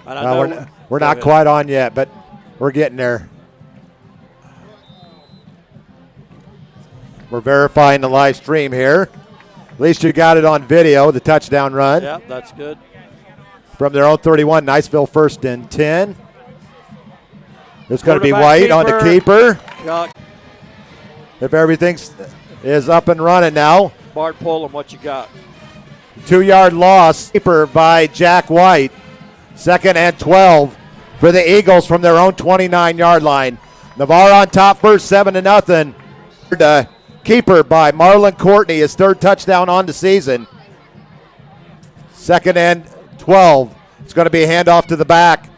We're not quite on yet, but we're getting there. We're verifying the live stream here. At least you got it on video, the touchdown run. Yeah, that's good. From their own 31, Niceville 1st and 10. It's going to be White on the keeper. If everything is up and running now. Bart Pullum, what you got? 2-yard loss. Keeper by Jack White. 2nd and 12 for the Eagles from their own 29-yard line. Navarre on top first, 7-0. Keeper by Marlon Courtney, his 3rd touchdown on the season. 2nd and 12. It's going to be a handoff to the back.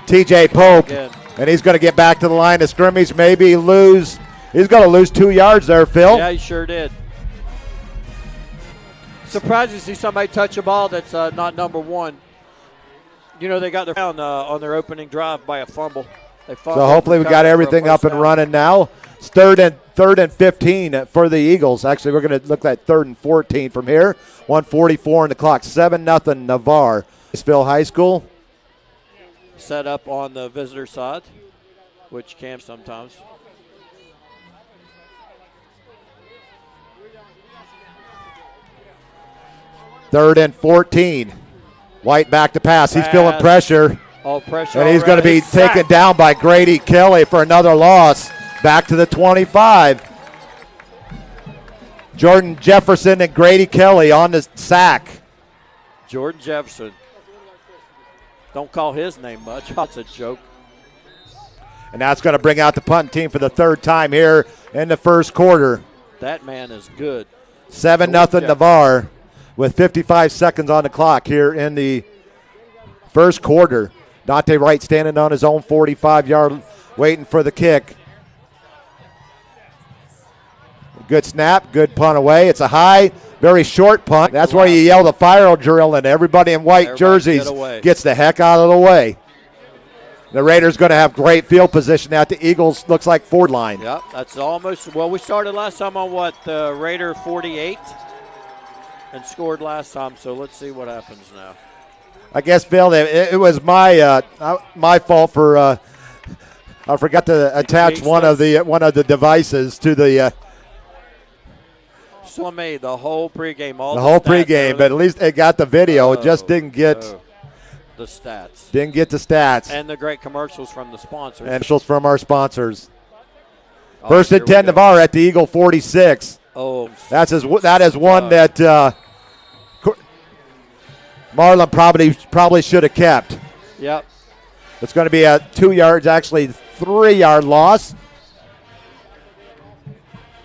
TJ Pope. And he's going to get back to the line of scrimmage, maybe lose. He's going to lose 2 yards there, Phil. Yeah, he sure did. Surprised to see somebody touch a ball that's not number 1. You know, they got their on their opening drive by a fumble. So hopefully we got everything up and running now. It's third and 15 for the Eagles. Actually, we're going to look at 3rd and 14 from here. 1:44 on the clock. 7-0 Navarre. Niceville High School. Set up on the visitor side, which can sometimes. Third and 14. White back to pass. He's feeling pressure. All pressure. And he's going to be taken down by Grady Kelly for another loss. Back to the 25. Jordan Jefferson and Grady Kelly on the sack. Jordan Jefferson. Don't call his name much. That's a joke. And that's going to bring out the punt team for the 3rd time here in the first quarter. That man is good. 7-0 Navarre with 55 seconds on the clock here in the first quarter. Dante Wright standing on his own 45-yard, waiting for the kick. Good snap, good punt away. It's a high, very short punt. That's where you yell the fire drill, and everybody in white jerseys gets the heck out of the way. The Raiders going to have great field position at the Eagles, looks like forward line. Yep, that's almost, well, we started last time on what, Raider 48 and scored last time, so let's see what happens now. I guess, Phil, it was my fault for I forgot to attach one of the devices to the made the whole pregame. But at least it got the video. It just didn't get the stats. Didn't get the stats. And the great commercials from the sponsors. And commercials from our sponsors. 1st and 10 Navarre at the Eagle 46. Oh, that is one that Marlon probably should have kept. Yep. It's going to be a 2 yards, actually 3-yard loss.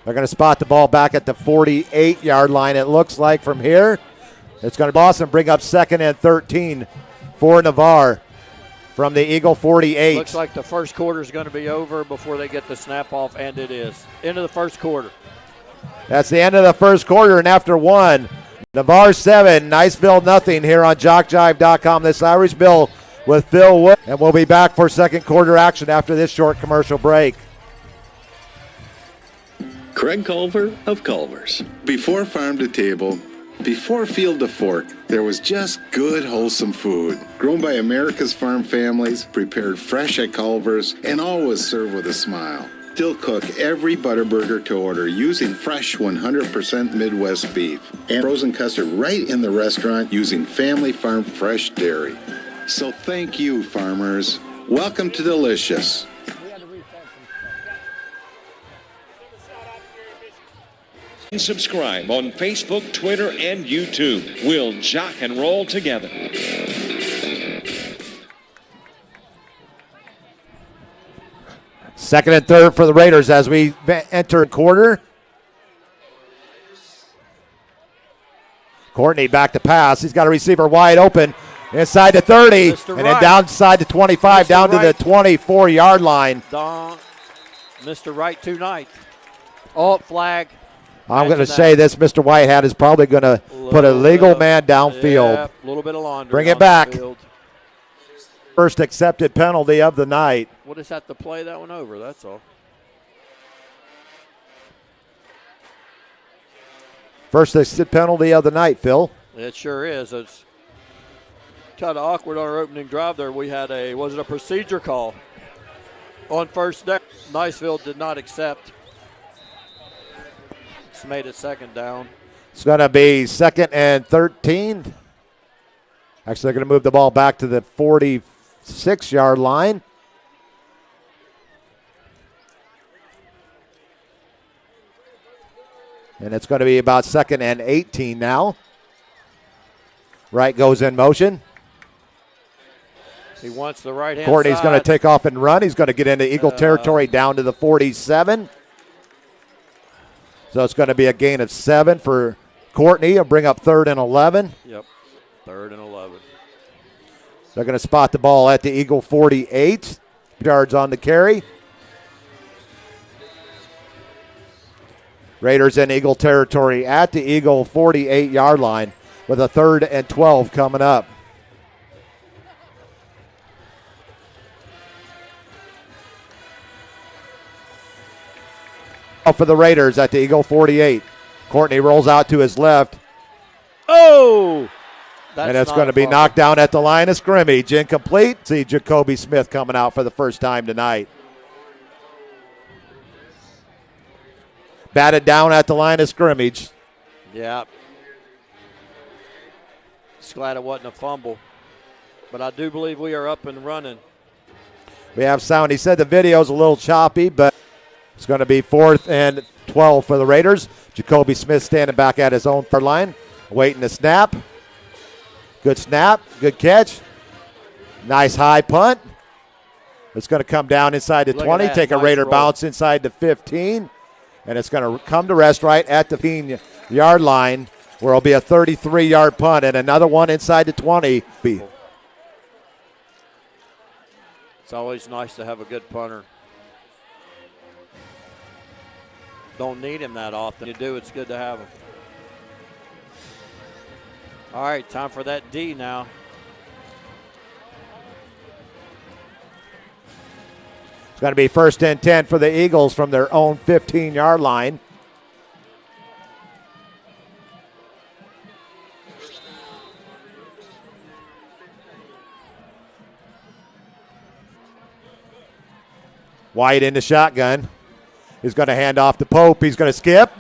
They're going to spot the ball back at the 48-yard line, it looks like, from here. It's going to Boston bring up 2nd and 13 for Navarre from the Eagle 48. Looks like the first quarter is going to be over before they get the snap off, and it is. End of the first quarter. That's the end of the first quarter, and after one, Navarre 7, Niceville nothing here on JockJive.com. This Irish Bill with Phil Wood, and we'll be back for second quarter action after this short commercial break. Craig Culver of Culver's. Before farm to table, before field to fork, there was just good, wholesome food. Grown by America's farm families, prepared fresh at Culver's, and always served with a smile. Still cook every Butterburger to order using fresh 100% Midwest beef. And frozen custard right in the restaurant using family farm fresh dairy. So thank you, farmers. Welcome to Delicious. And subscribe on Facebook, Twitter, and YouTube. We'll jock and roll together. Second and third for the Raiders as we enter quarter. Courtney back to pass. He's got a receiver wide open inside the 30 and then downside the 25 down to the 24-yard line. Mr. Wright tonight. Oh, flag. I'm going to say this, Mr. Whitehat is probably going to put a legal man downfield. Yeah, a little bit of laundry. Bring it back. First accepted penalty of the night. We'll just have to play that one over, that's all. First accepted penalty of the night, Phil. It sure is. It's Kind of awkward on our opening drive there. We had was it a procedure call on first down? Niceville did not accept. It's made it second down. It's going to be 2nd and 13. Actually, they're going to move the ball back to the 46-yard line. And it's going to be about 2nd and 18 now. Wright goes in motion. He wants the right hand Courtney's side. going to take off and run. He's going to get into Eagle territory down to the 47. So it's going to be a gain of 7 for Courtney. He'll bring up 3rd and 11. Yep, 3rd and 11. They're going to spot the ball at the Eagle 48. Yards on the carry. Raiders in Eagle territory at the Eagle 48-yard line with a 3rd and 12 coming up. For the Raiders at the Eagle 48. Courtney rolls out to his left. Oh! And it's going to be knocked down at the line of scrimmage. Incomplete. See Jacoby Smith coming out for the first time tonight. Batted down at the line of scrimmage. Yeah. Just glad it wasn't a fumble. But I do believe we are up and running. We have sound. He said the video's a little choppy, but it's going to be 4th and 12 for the Raiders. Jacoby Smith standing back at his own line, waiting to snap. Good snap, good catch. Nice high punt. It's going to come down inside the 20, take a Raider bounce inside the 15, and it's going to come to rest right at the 15-yard line, where it'll be a 33-yard punt and another one inside the 20. It's always nice to have a good punter. Don't need him that often. You do, it's good to have him. All right, time for that D now. It's going to be 1st and 10 for the Eagles from their own 15-yard line. White in the shotgun. He's going to hand off to Pope. He's going to skip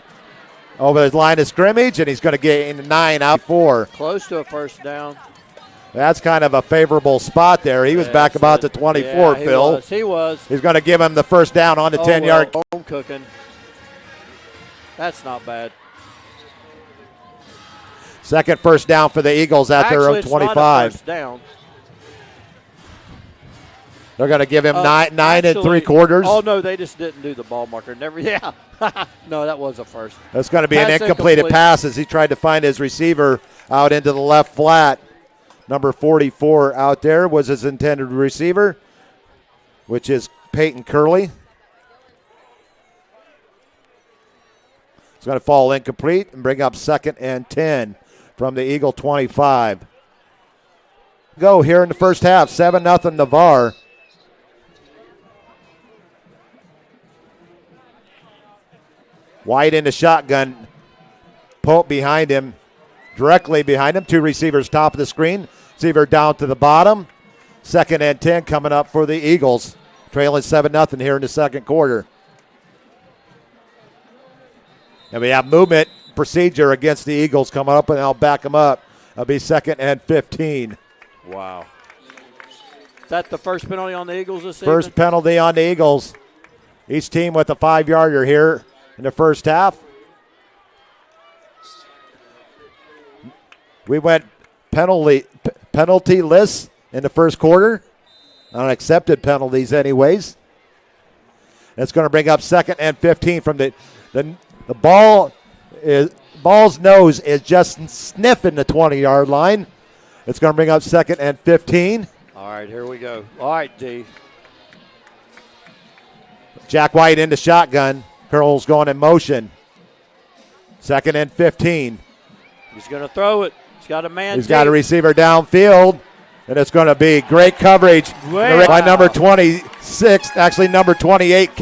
over his line of scrimmage, and he's going to get in 9 out 4. Close to a first down. That's kind of a favorable spot there. He was back about the 24, yeah, Phil. He was. He's going to give him the first down on the 10-yard. Well, home cooking. That's not bad. Second first down for the Eagles at their own 25. It's not a first down. They're going to give him 9 3/4. Oh, no, they just didn't do the ball marker. Never, yeah. No, that was a first. That's going to be an incompleted pass as he tried to find his receiver out into the left flat. Number 44 out there was his intended receiver, which is Peyton Curley. It's going to fall incomplete and bring up 2nd and 10 from the Eagle 25. Go here in the first half, 7-0 Navarre. White in the shotgun. Pope behind him, directly behind him. 2 receivers top of the screen. Receiver down to the bottom. 2nd and 10 coming up for the Eagles. Trailing 7-0 here in the second quarter. And we have movement procedure against the Eagles coming up, and I'll back them up. It'll be 2nd and 15. Wow. Is that the first penalty on the Eagles this season? First penalty on the Eagles. Each team with a 5-yarder here in the first half. We went penalty-less in the first quarter. Unaccepted penalties anyways. It's going to bring up 2nd and 15 from the ball's nose is just sniffing the 20-yard line. It's going to bring up 2nd and 15. All right, here we go. All right, D. Jack White into shotgun. Curl's going in motion. 2nd and 15. He's going to throw it. He's got a man. He's got a receiver downfield, and it's going to be great coverage by number 26, actually number 28,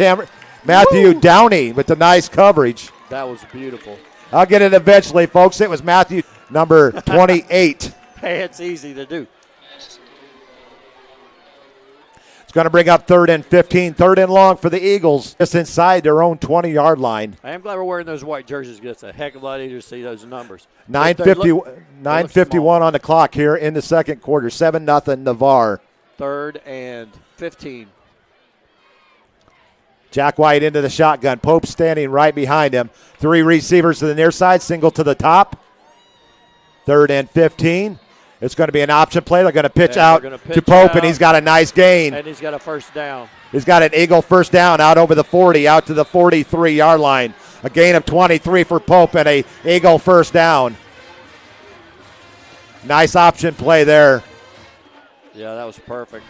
Matthew Downey with the nice coverage. That was beautiful. I'll get it eventually, folks. It was Matthew, number 28. Hey, it's easy to do. It's going to bring up 3rd and 15. 3rd and long for the Eagles, just inside their own 20-yard line. I am glad we're wearing those white jerseys. It's a heck of a lot easier to see those numbers. 9:51 on the clock here in the second quarter. 7-0 Navarre. 3rd and 15. Jack White into the shotgun. Pope standing right behind him. 3 receivers to the near side, single to the top. 3rd and 15. It's going to be an option play. They're going to pitch out to Pope, and he's got a nice gain. And he's got a first down. He's got an Eagle first down out over the 40, out to the 43-yard line. A gain of 23 for Pope and a Eagle first down. Nice option play there. Yeah, that was perfect.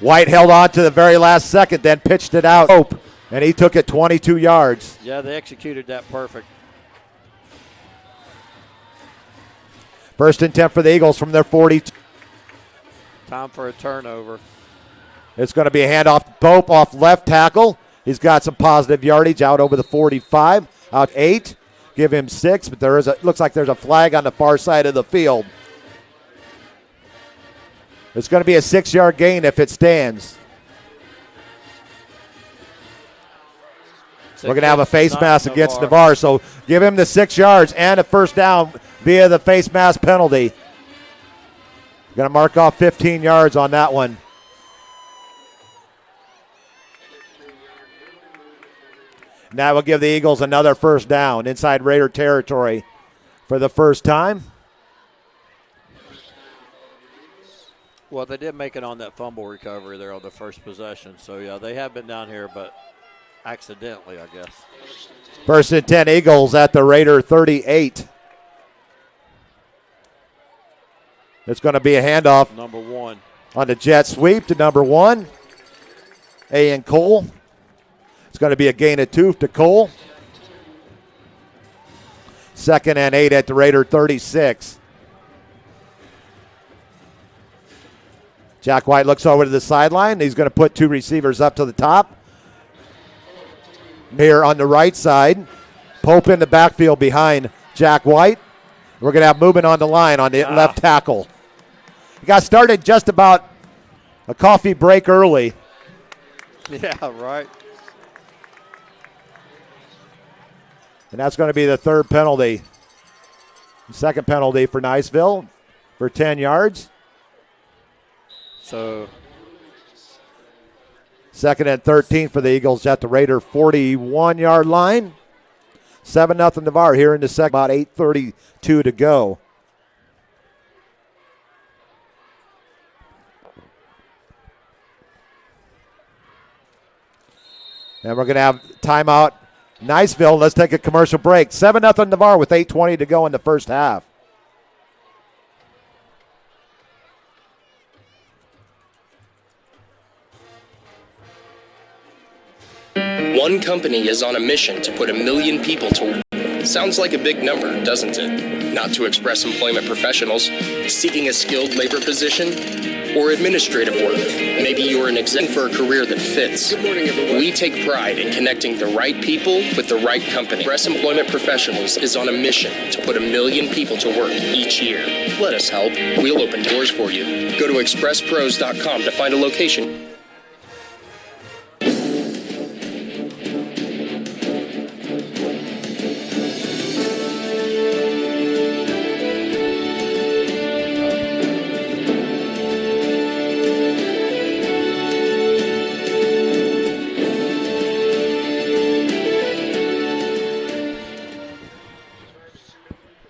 White held on to the very last second, then pitched it out. Pope, and he took it 22 yards. Yeah, they executed that perfect. 1st and 10 for the Eagles from their 42. Time for a turnover. It's going to be a handoff to Pope off left tackle. He's got some positive yardage out over the 45, out 8. Give him 6, but looks like there's a flag on the far side of the field. It's going to be a 6-yard gain if it stands. We're going to have a face mask against Navarre, so give him the 6 yards and a first down via the face mask penalty. Going to mark off 15 yards on that one. Now we'll give the Eagles another first down inside Raider territory for the first time. Well, they did make it on that fumble recovery there on the first possession. So, yeah, they have been down here, but accidentally, I guess. 1st and 10 Eagles at the Raider 38. It's going to be a handoff. Number 1. On the jet sweep to number 1. A.N. Cole. It's going to be a gain of 2 to Cole. 2nd and 8 at the Raider 36. Jack White looks over to the sideline. He's going to put 2 receivers up to the top. Here on the right side. Pope in the backfield behind Jack White. We're going to have movement on the line on the left tackle. He got started just about a coffee break early. Yeah, right. And that's going to be the 3rd penalty. The 2nd penalty for Niceville for 10 yards. So 2nd and 13 for the Eagles at the Raider 41-yard line. 7-0 Navarre here in the second, about 8:32 to go. And we're going to have timeout. Niceville, let's take a commercial break. 7-0 Navarre with 8:20 to go in the first half. One company is on a mission to put 1 million people to work. Sounds like a big number, doesn't it? Not to Express Employment Professionals, seeking a skilled labor position or administrative work. Maybe you're an exempt for a career that fits. Good morning, everyone. We take pride in connecting the right people with the right company. Express Employment Professionals is on a mission to put 1 million people to work each year. Let us help. We'll open doors for you. Go to expresspros.com to find a location.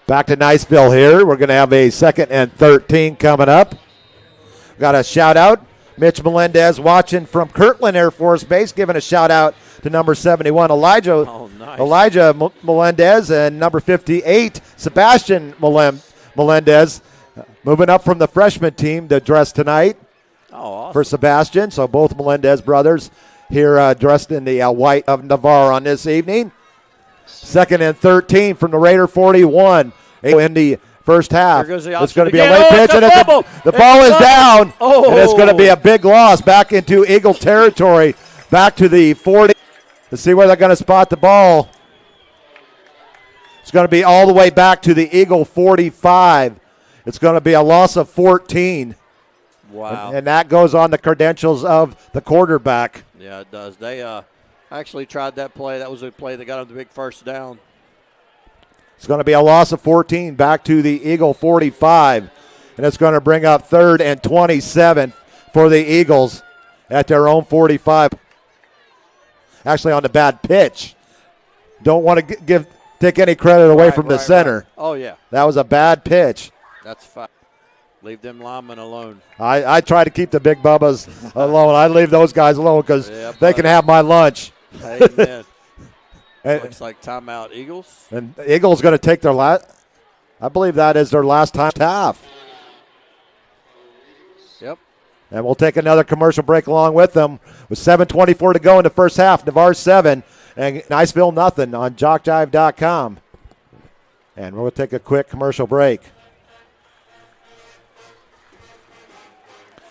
Back to Niceville here. We're going to have a 2nd and 13 coming up. Got a shout out. Mitch Melendez watching from Kirtland Air Force Base, giving a shout out to number 71, Elijah Melendez, and number 58, Sebastian Melendez, moving up from the freshman team to dress tonight for Sebastian. So both Melendez brothers here dressed in the white of Navarre on this evening. 2nd and 13 from the Raider 41 in the first half. It's going to be a late pitch, and the ball is down, and it's going to be a big loss back into Eagle territory, back to the 40. Let's see where they're going to spot the ball. It's going to be all the way back to the Eagle 45. It's going to be a loss of 14. Wow. And that goes on the credentials of the quarterback. Yeah, it does. They actually tried that play. That was a play that got them the big first down. It's going to be a loss of 14 back to the Eagle 45. And it's going to bring up 3rd and 27 for the Eagles at their own 45. Actually on the bad pitch. Don't want to take any credit away from the center. Right. Oh, yeah. That was a bad pitch. That's fine. Leave them linemen alone. I try to keep the big bubbas alone. I leave those guys alone because they can have my lunch. Amen. Looks like timeout, Eagles. And the Eagles going to take their last. I believe that is their last time half. Yep. And we'll take another commercial break along with them. With 7:24 to go in the first half. Navarre 7 and Niceville nothing on JockJive.com. And we'll take a quick commercial break.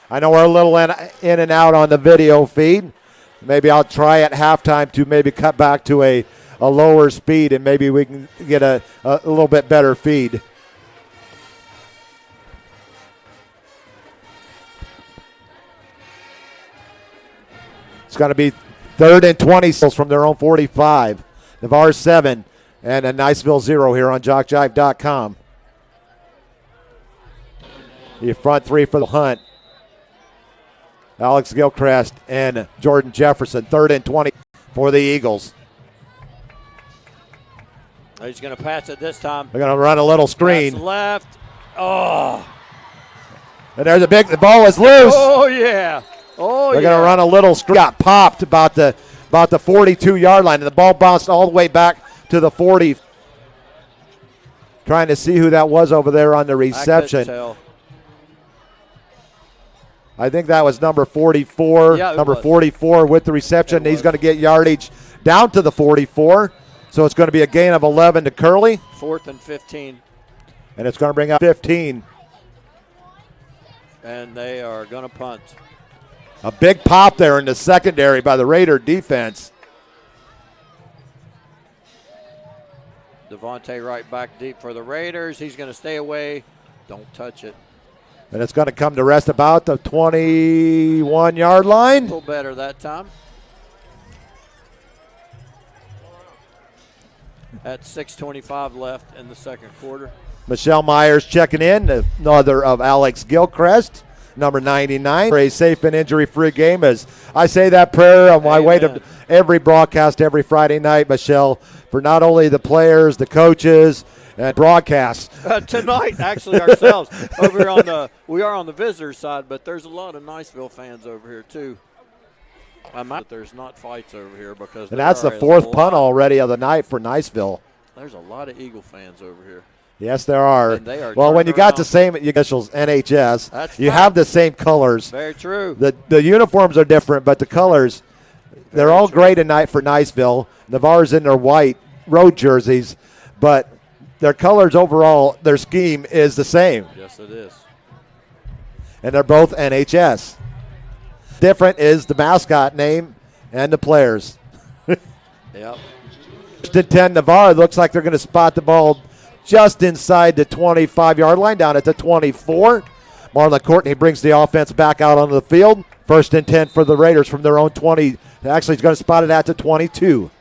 I know we're a little in and out on the video feed. Maybe I'll try at halftime to maybe cut back to a lower speed and maybe we can get a little bit better feed. It's going to be 3rd and 20 from their own 45. Navarre 7 and a Niceville 0 here on JockJive.com. The front three for the hunt. Alex Gilchrist and Jordan Jefferson, 3rd and 20 for the Eagles. He's going to pass it this time. They're going to run a little screen. Pass left. Oh. And there's the ball is loose. Oh, yeah. Oh, They're going to run a little screen. Got popped about the 42-yard line, and the ball bounced all the way back to the 40. Trying to see who that was over there on the reception. I couldn't tell. I think that was number 44. Yeah, number 44 with the reception. He's going to get yardage down to the 44. So it's going to be a gain of 11 to Curley. 4th and 15. And it's going to bring up 15. And they are going to punt. A big pop there in the secondary by the Raider defense. Devontae right back deep for the Raiders. He's going to stay away. Don't touch it. And it's going to come to rest about the 21-yard A line. little better that time. At 6:25 left in the second quarter. Michelle Myers checking in, another of Alex Gilchrist, number 99, for a safe and injury-free game. As I say that prayer on my way to every broadcast every Friday night, Michelle, for not only the players, the coaches, and broadcasts. Tonight, actually, ourselves over here we are on the visitor side, but there's a lot of Niceville fans over here too. But there's not fights over here because. And that's the 4th punt already of the night for Niceville. There's a lot of Eagle fans over here. Yes, there are. And they are well, when you around. got the same initials, NHS, That's you fine. have the same colors. Very true. The uniforms are different, but the colors, they're all gray tonight for Niceville. Navarre's in their white road jerseys, but their colors overall, their scheme is the same. Yes, it is. And they're both NHS. Different is the mascot name and the players. Yep. To 10, Navarre looks like they're going to spot the ball just inside the 25-yard line, down at the 24. Marlon Courtney brings the offense back out onto the field. 1st and 10 for the Raiders from their own 20. Actually, he's going to spot it at the 22.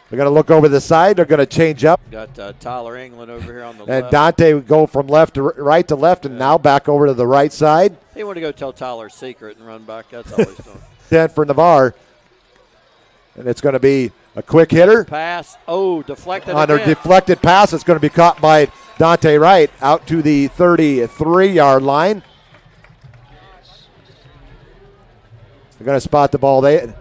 They're going to look over the side. They're going to change up. Got Tyler England over here on the And left. Dante would go from left to right to left, and now back over to the right side. He wanted to go tell Tyler's secret and run back. That's all he's doing. 10 for Navarre. And it's going to be a quick hitter. Pass. Oh, deflected On their again. deflected pass, it's going to be caught by Dante Wright out to the 33-yard line. They're going to spot the ball. It's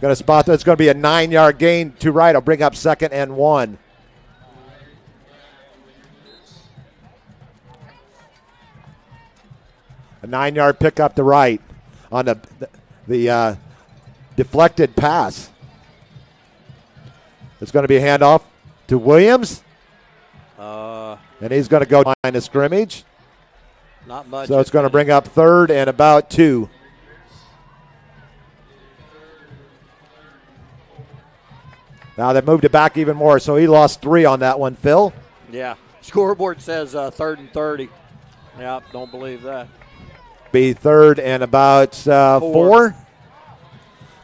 going to be a 9-yard gain to Wright. I'll bring up 2nd and 1. A 9-yard pickup to Wright on the deflected pass. It's going to be a handoff to Williams. And he's going to go behind the scrimmage. Not much. So it's going to bring up 3rd and about 2. Now they moved it back even more, so he lost 3 on that one, Phil. Yeah. Scoreboard says 3rd and 30. Yep, don't believe that. Be third and about 4.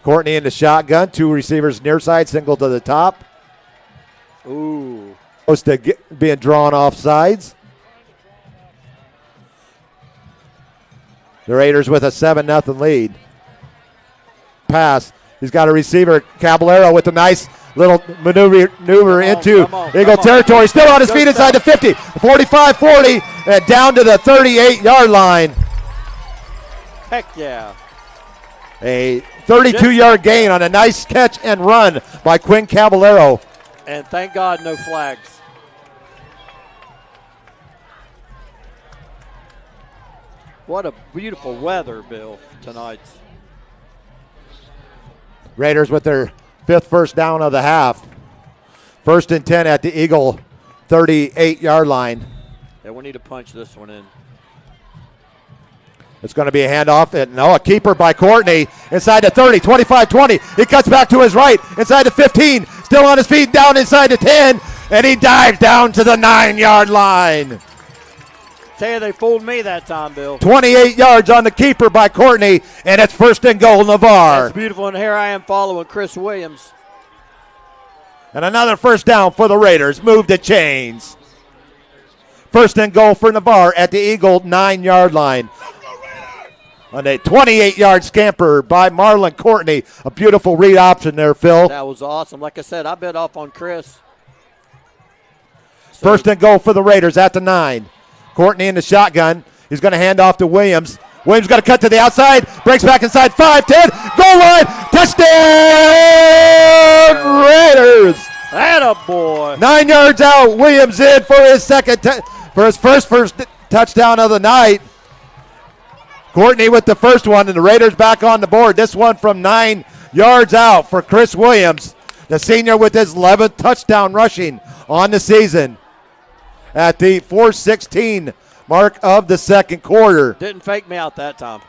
Courtney in the shotgun. 2 receivers near side, single to the top. Ooh. Close to being drawn off sides. The Raiders with a 7-0 lead. Pass. He's got a receiver. Caballero with a nice little maneuver into Eagle territory. Still on his feet inside the 50, 45, 40, and down to the 38-yard line. Heck yeah. A 32-yard gain on a nice catch and run by Quinn Caballero. And thank God no flags. What a beautiful weather, Bill, tonight. Raiders with their 5th first down of the half. 1st and 10 at the Eagle 38-yard line. Yeah, we need to punch this one in. It's going to be a handoff. And no, a keeper by Courtney inside the 30, 25, 20. He cuts back to his right inside the 15. Still on his feet down inside the 10. And he dives down to the 9-yard line. Tell you, they fooled me that time, Bill. 28 yards on the keeper by Courtney. And it's 1st and goal, Navarre. That's beautiful. And here I am following Chris Williams. And another first down for the Raiders. Move the chains. 1st and goal for Navarre at the Eagle 9-yard line. On a 28-yard scamper by Marlon Courtney. A beautiful read option there, Phil. That was awesome. Like I said, I bet off on Chris. 1st and goal for the Raiders at the 9. Courtney in the shotgun. He's going to hand off to Williams. Williams got to cut to the outside. Breaks back inside 5, 10. Goal line. Touchdown, Raiders. Attaboy. 9 yards out. Williams in for his first touchdown of the night. Courtney with the first one, and the Raiders back on the board. This one from 9 yards out for Chris Williams, the senior with his 11th touchdown rushing on the season at the 4:16 mark of the second quarter. Didn't fake me out that time.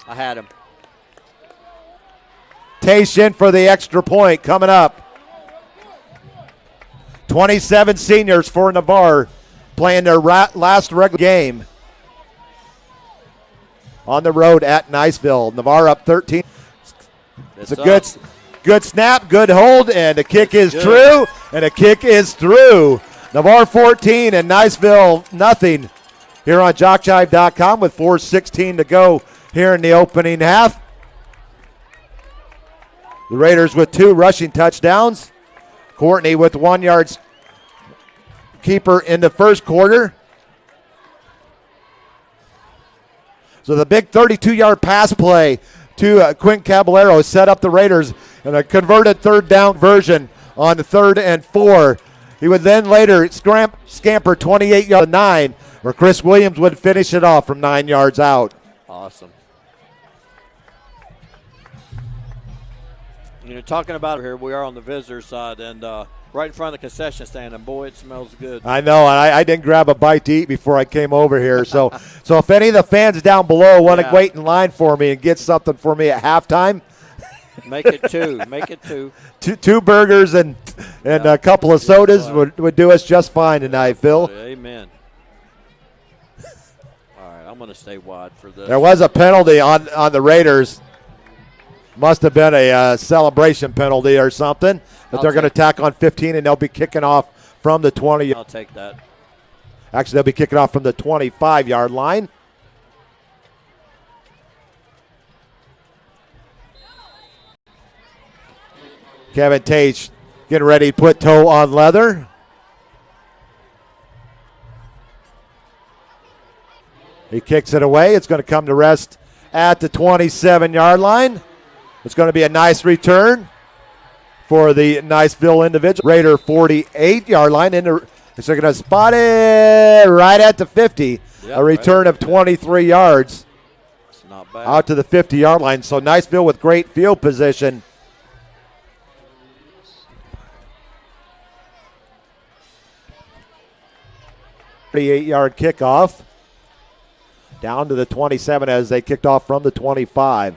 I had him. Tation for the extra point coming up. 27 seniors for Navarre playing their last regular game on the road at Niceville. Navarre up 13. It's a good snap, good hold, and the kick is true, and the kick is through. Navarre 14 and Niceville nothing here on JockJive.com with 4:16 to go here in the opening half. The Raiders with 2 rushing touchdowns. Courtney with 1 yard keeper in the first quarter. So the big 32-yard pass play to Quinn Caballero set up the Raiders in a converted 3rd down version on the 3rd and 4. He would then later scamper 28 yards 9, where Chris Williams would finish it off from 9 yards out. Awesome. You know, talking about here, we are on the visitor side and right in front of the concession stand, and boy, it smells good. I know, and I didn't grab a bite to eat before I came over here. So if any of the fans down below want to wait in line for me and get something for me at halftime, make it 2. Make it 2. Two burgers and a couple of sodas would do us just fine tonight, Phil. Amen. All right, I'm going to stay wide for this. There was a penalty on the Raiders. Must have been a celebration penalty or something. But they're going to tack on 15, and they'll be kicking off from the 20. I'll take that. Actually, they'll be kicking off from the 25-yard line. Kevin Tage getting ready to put toe on leather. He kicks it away. It's going to come to rest at the 27-yard line. It's going to be a nice return for the Niceville individual. Raider 48-yard line. So they're going to spot it right at the 50. Yep, a return of 23 yards. It's not bad. Out to the 50-yard line. So Niceville with great field position. Yard kickoff down to the 27 as they kicked off from the 25.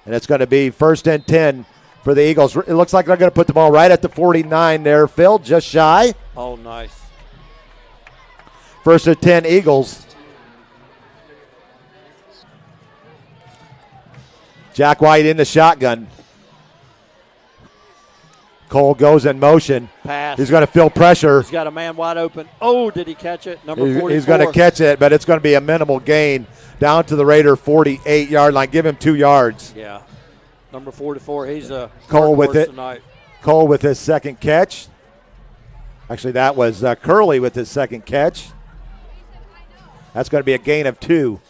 And it's going to be 1st and 10 for the Eagles. It looks like they're going to put the ball right at the 49 there, Phil, just shy. Oh, nice. 1st and 10 Eagles. Jack White in the shotgun. Cole goes in motion. Pass. He's going to feel pressure. He's got a man wide open. Oh, did he catch it? Number 44. He's going to catch it, but it's going to be a minimal gain down to the Raider 48-yard line. Give him 2 yards. Yeah. Number 44, he's a Cole with it. Tonight. Cole with his second catch. Actually, that was Curley with his second catch. That's going to be a gain of 2.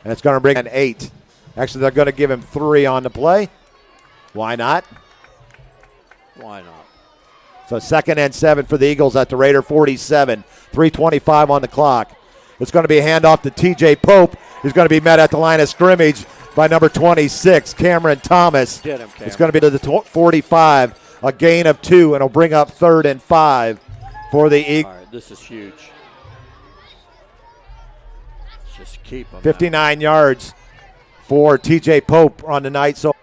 And it's going to bring an 8. Actually, they're going to give him 3 on the play. Why not? Why not? So 2nd and 7 for the Eagles at the Raider 47. 3:25 on the clock. It's going to be a handoff to T.J. Pope. He's going to be met at the line of scrimmage by number 26, Cameron Thomas. Get him, Cameron. It's going to be to the 45, a gain of 2, and it'll bring up 3rd and 5 for the Eagles. All right, this is huge. Let's just keep him. 59 yards for T.J. Pope on the night. So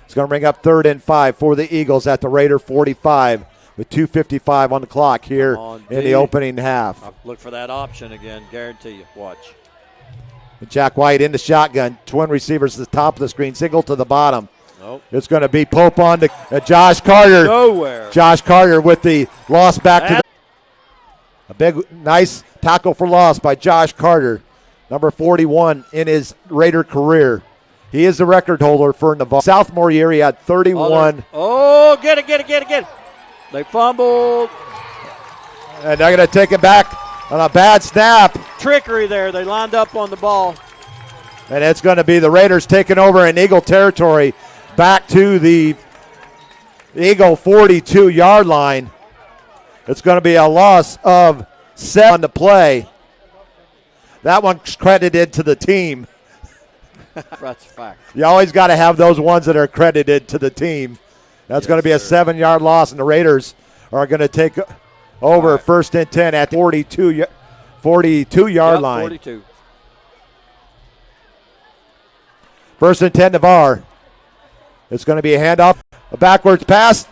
it's going to bring up 3rd and 5 for the Eagles at the Raider 45 with 2:55 on the clock here in the opening half. Look for that option again, guarantee you. Watch. Jack White in the shotgun. Twin receivers at the top of the screen. Single to the bottom. Nope. It's going to be Pope on to Josh Carter. Nowhere. Josh Carter with the loss back to a big, nice tackle for loss by Josh Carter, number 41 in his Raider career. He is the record holder for Navarre. Southmore year, he had 31. Oh, get it. They fumbled. And they're going to take it back on a bad snap. Trickery there. They lined up on the ball. And it's going to be the Raiders taking over in Eagle territory back to the Eagle 42-yard line. It's going to be a loss of 7 on the play. That one's credited to the team. That's a fact. You always got to have those ones that are credited to the team. That's going to be a 7-yard loss, and the Raiders are going to take over 1st and 10 at the 42-yard line. 42. 1st and 10, Navarre. It's going to be a handoff, a backwards pass.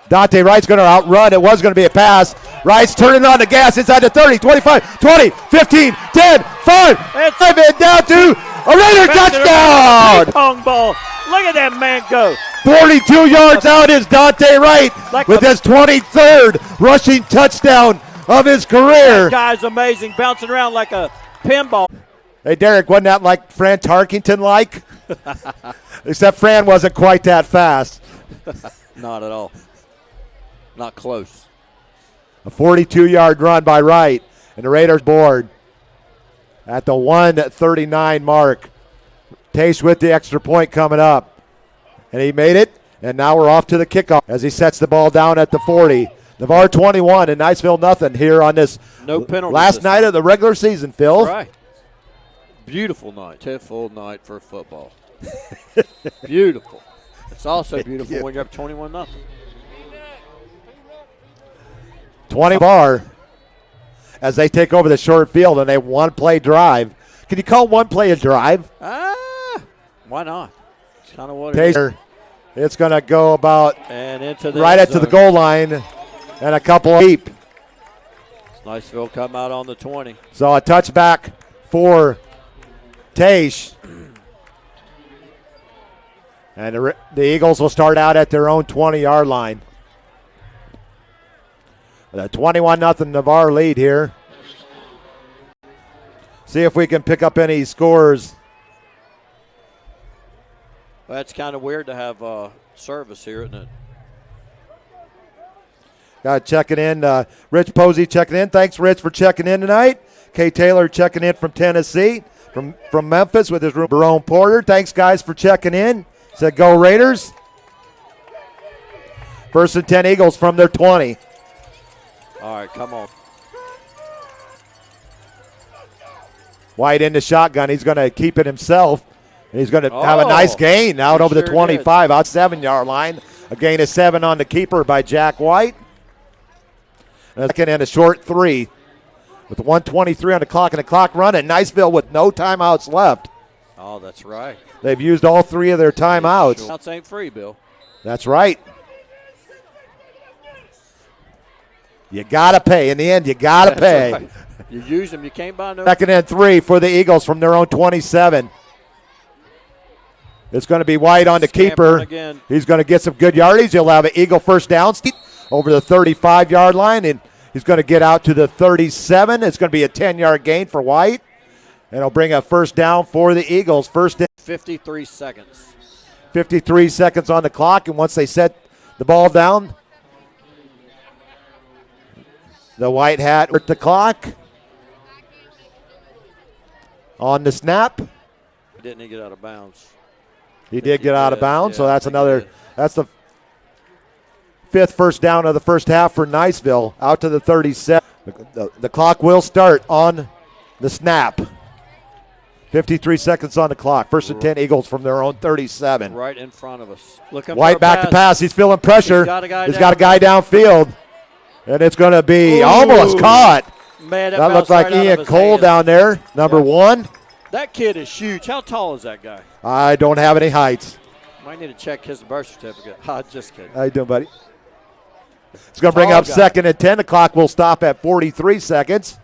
Dante Wright's going to outrun. It was going to be a pass. Wright's turning on the gas inside the 30, 25, 20, 15, 10, 5. It's 5 and down to a Raider touchdown. Ping-pong ball. Look at that man go. 42 yards out is Dante Wright with his 23rd rushing touchdown of his career. That guy's amazing, bouncing around like a pinball. Hey, Derek, wasn't that like Fran Tarkington-like? Except Fran wasn't quite that fast. Not at all. Not close. A 42-yard run by Wright, and the Raiders board at the 1:39 mark. Tace with the extra point coming up. And he made it, and now we're off to the kickoff as he sets the ball down at the 40. Navarre 21 and Niceville nothing here on this last night of the regular season, Phil. Right. Beautiful night. Beautiful night for football. Beautiful. It's also beautiful when you're up 21-0. 20 bar as they take over the short field and a one-play drive. Can you call one play a drive? Why not? It's kind of what it is. It's going to go about and into the right up to the goal line and a couple deep. Niceville come out on the 20. So a touchback for Tace. And the Eagles will start out at their own 20-yard line. With a 21-0 Navarre lead here. See if we can pick up any scores. Well, that's kind of weird to have service here, isn't it? Got checking in. Rich Posey checking in. Thanks, Rich, for checking in tonight. Kay Taylor checking in from Tennessee. From Memphis with his Barone Porter. Thanks, guys, for checking in. Said go Raiders. 1st and 10 Eagles from their 20. All right, come on. White in the shotgun. He's going to keep it himself. And he's going to have a nice gain out over the 25, out 7-yard line. A gain of 7 on the keeper by Jack White. And a second and a short 3 with 1:23 on the clock and the clock running. Niceville with no timeouts left. Oh, that's right. They've used all 3 of their timeouts. Timeouts ain't free, Bill. That's right. You got to pay. In the end, you got to pay. Right. You use them. You can't buy no. Second and 3 for the Eagles from their own 27. It's going to be White on the keeper. Again. He's going to get some good yardage. He'll have an Eagle first down over the 35-yard line, and he's going to get out to the 37. It's going to be a 10-yard gain for White, and he'll bring a first down for the Eagles. First in 53 seconds. 53 seconds on the clock, and once they set the ball down, the white hat with the clock on the snap. Didn't he get out of bounds? He did get out of bounds, so that's the 5th first down of the first half for Niceville, out to the 37. The clock will start on the snap. 53 seconds on the clock. First and 10 Eagles from their own 37. Right in front of us. White back to pass. He's feeling pressure. He's got a guy downfield. And it's going to be almost caught. Man, that looked like Ian Cole down there, number 1. That kid is huge. How tall is that guy? I don't have any heights. Might need to check his birth certificate. Just kidding. How you doing, buddy? It's going to bring up second and 10. The clock will stop at 43 seconds.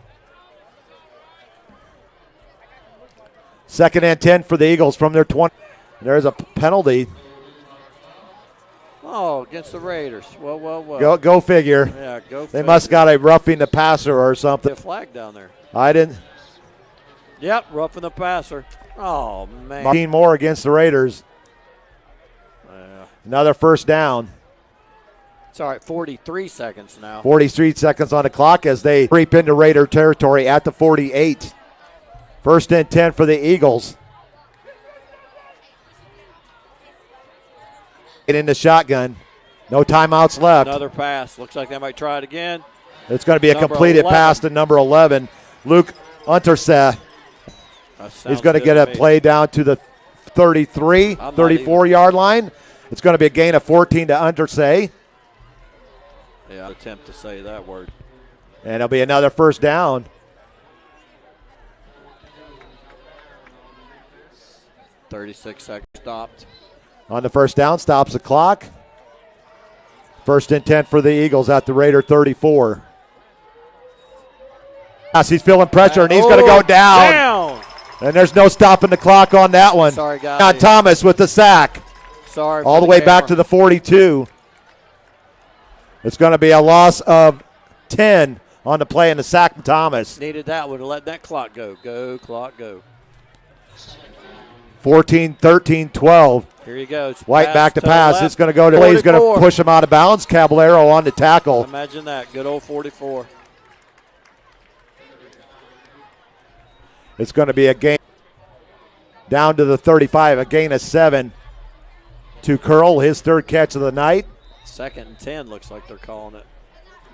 Second and 10 for the Eagles from their 20. There's a penalty. Oh, against the Raiders. Well. Go figure. Yeah, go figure. They must got a roughing the passer or something. A flag down there. I didn't. Yep, roughing the passer. Oh, man. 15 more against the Raiders. Another first down. It's all right, 43 seconds now. 43 seconds on the clock as they creep into Raider territory at the 48. First and 10 for the Eagles. Get in the shotgun. No timeouts left. Another pass. Looks like they might try it again. It's going to be a completed pass to number 11, Luke Unterse. He's going to get a play down to the 33, 34-yard line. It's going to be a gain of 14 to Unterse. Yeah, attempt to say that word. And it'll be another first down. .36 seconds stopped. On the first down, stops the clock. First and 10 for the Eagles at the Raider 34. He's feeling pressure, and he's going to go down. And there's no stopping the clock on that one. Sorry, guys. John Thomas with the sack. Sorry. All the way back to the 42. It's going to be a loss of 10 on the play and the sack from Thomas. Needed that one to let that clock go. Go, clock, go. 14, 13, 12. Here he goes. White back to pass. It's going to go to – he's going to push him out of bounds. Caballero on the tackle. Imagine that. Good old 44. It's going to be a gain down to the 35, a gain of 7 to Curl, his third catch of the night. Second and 10 looks like they're calling it.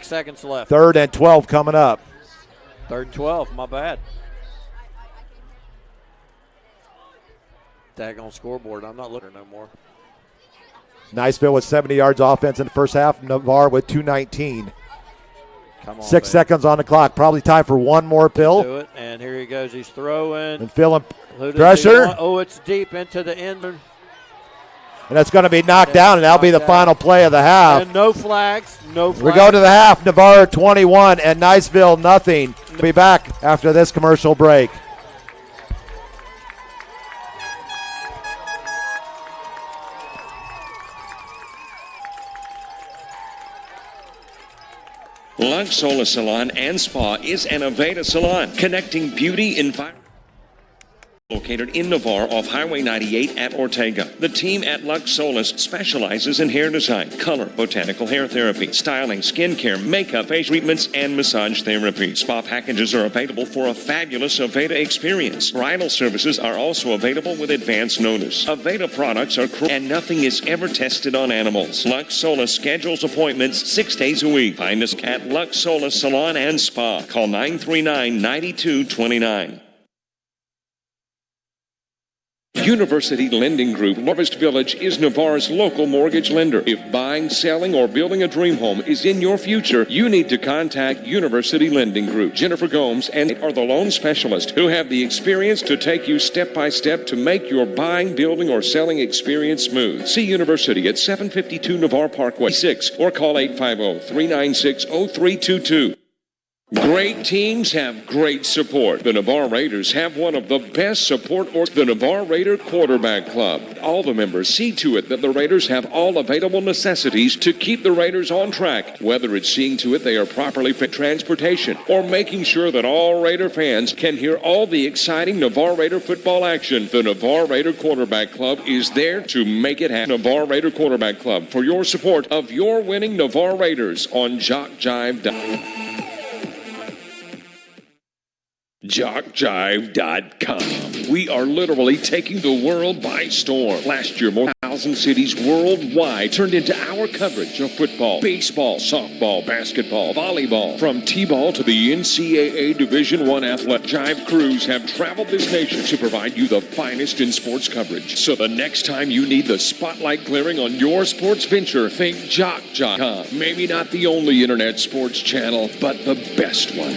Seconds left. Third and 12 coming up. Third and 12, my bad. Daggone scoreboard, I'm not looking no more. Niceville with 70 yards offense in the first half. Navarre with 219. Come on, 6 seconds on the clock. Probably time for one more pill. Do it, and here he goes. He's throwing. And feeling pressure. Oh, it's deep into the end. And that's going to be knocked down, and that'll be the final play of the half. And no flags. No flags. We go to the half. Navarre 21 and Niceville nothing. We'll be back after this commercial break. Lux Solar Salon and Spa is an Aveda salon connecting beauty and fire. Located in Navarre off Highway 98 at Ortega. The team at Lux Solis specializes in hair design, color, botanical hair therapy, styling, skincare, makeup, face treatments, and massage therapy. Spa packages are available for a fabulous Aveda experience. Bridal services are also available with advance notice. Aveda products are and nothing is ever tested on animals. Lux Solis schedules appointments 6 days a week. Find us at Lux Solis Salon and Spa. Call 939-9229. University Lending Group, Harvest Village, is Navarre's local mortgage lender. If buying, selling, or building a dream home is in your future, you need to contact University Lending Group. Jennifer Gomes and are the loan specialists who have the experience to take you step by step to make your buying, building, or selling experience smooth. See University at 752 Navarre Parkway 6 or call 850-396-0322. Great teams have great support. The Navarre Raiders have one of the best support the Navarre Raider Quarterback Club. All the members see to it that the Raiders have all available necessities to keep the Raiders on track, whether it's seeing to it they are properly fit transportation or making sure that all Raider fans can hear all the exciting Navarre Raider football action. The Navarre Raider Quarterback Club is there to make it happen. Navarre Raider Quarterback Club for your support of your winning Navarre Raiders on JockJive.com. JockJive.com. We are literally taking the world by storm. Last year, more than 1,000 cities worldwide turned into our coverage of football, baseball, softball, basketball, volleyball. From T-ball to the NCAA Division I athlete, Jive crews have traveled this nation to provide you the finest in sports coverage. So the next time you need the spotlight glaring on your sports venture, think JockJive.com. Maybe not the only internet sports channel, but the best one.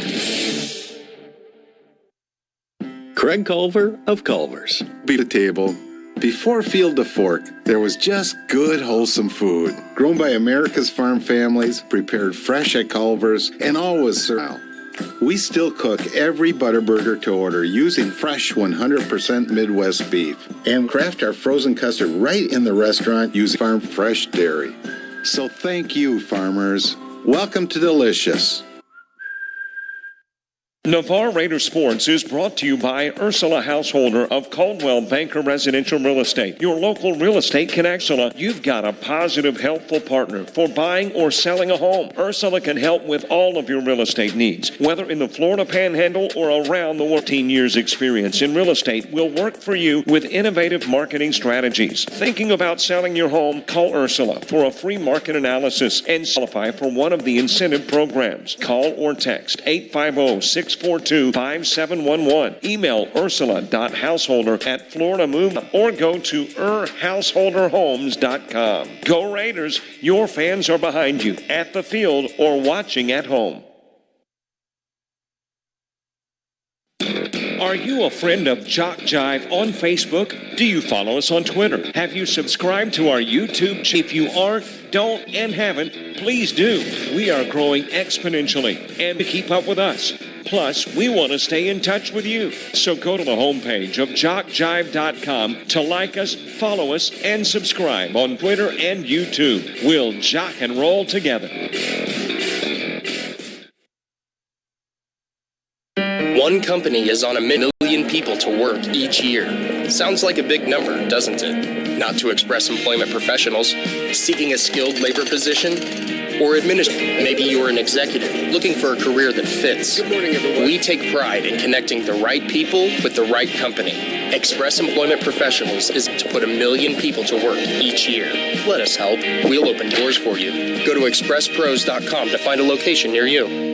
Craig Culver of Culver's. Be the table. Before Field to Fork, there was just good, wholesome food. Grown by America's farm families, prepared fresh at Culver's, and always served. We still cook every Butterburger to order using fresh 100% Midwest beef and craft our frozen custard right in the restaurant using farm fresh dairy. So thank you, farmers. Welcome to Delicious. Navarre Raider Sports is brought to you by Ursula Householder of Caldwell Banker Residential Real Estate. Your local real estate can Ursula. You've got a positive, helpful partner for buying or selling a home. Ursula can help with all of your real estate needs, whether in the Florida Panhandle or around the world. 14 years experience in real estate will work for you with innovative marketing strategies. Thinking about selling your home? Call Ursula for a free market analysis and qualify for one of the incentive programs. Call or text 850-642-5711. Email ursula.householder@floridamove or go to householderhomes.com. Go Raiders! Your fans are behind you at the field or watching at home. Are you a friend of JockJive on Facebook? Do you follow us on Twitter? Have you subscribed to our YouTube? If you aren't, don't, and haven't, please do. We are growing exponentially, and to keep up with us. Plus, we want to stay in touch with you. So go to the homepage of JockJive.com to like us, follow us, and subscribe on Twitter and YouTube. We'll jock and roll together. One company is on a million people to work each year. Sounds like a big number, doesn't it? Not to express employment professionals seeking a skilled labor position or maybe you're an executive looking for a career that fits. Good morning, everyone. We take pride in connecting the right people with the right company. Express Employment Professionals is to put 1 million people to work each year. Let us help. We'll open doors for you. Go to expresspros.com to find a location near you.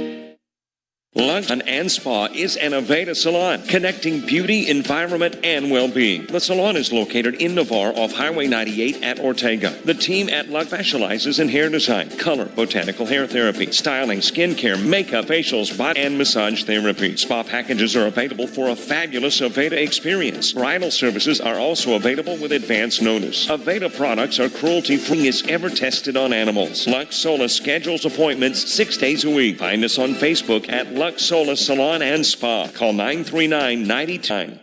Lunch and Spa is an Aveda salon, connecting beauty, environment, and well-being. The salon is located in Navarre off Highway 98 at Ortega. The team at Luck specializes in hair design, color, botanical hair therapy, styling, skincare, makeup, facials, body, and massage therapy. Spa packages are available for a fabulous Aveda experience. Bridal services are also available with advance notice. Aveda products are cruelty-free as ever tested on animals. Lux Solus schedules appointments 6 days a week. Find us on Facebook at Lux Solus Salon and Spa. Call 939-9010.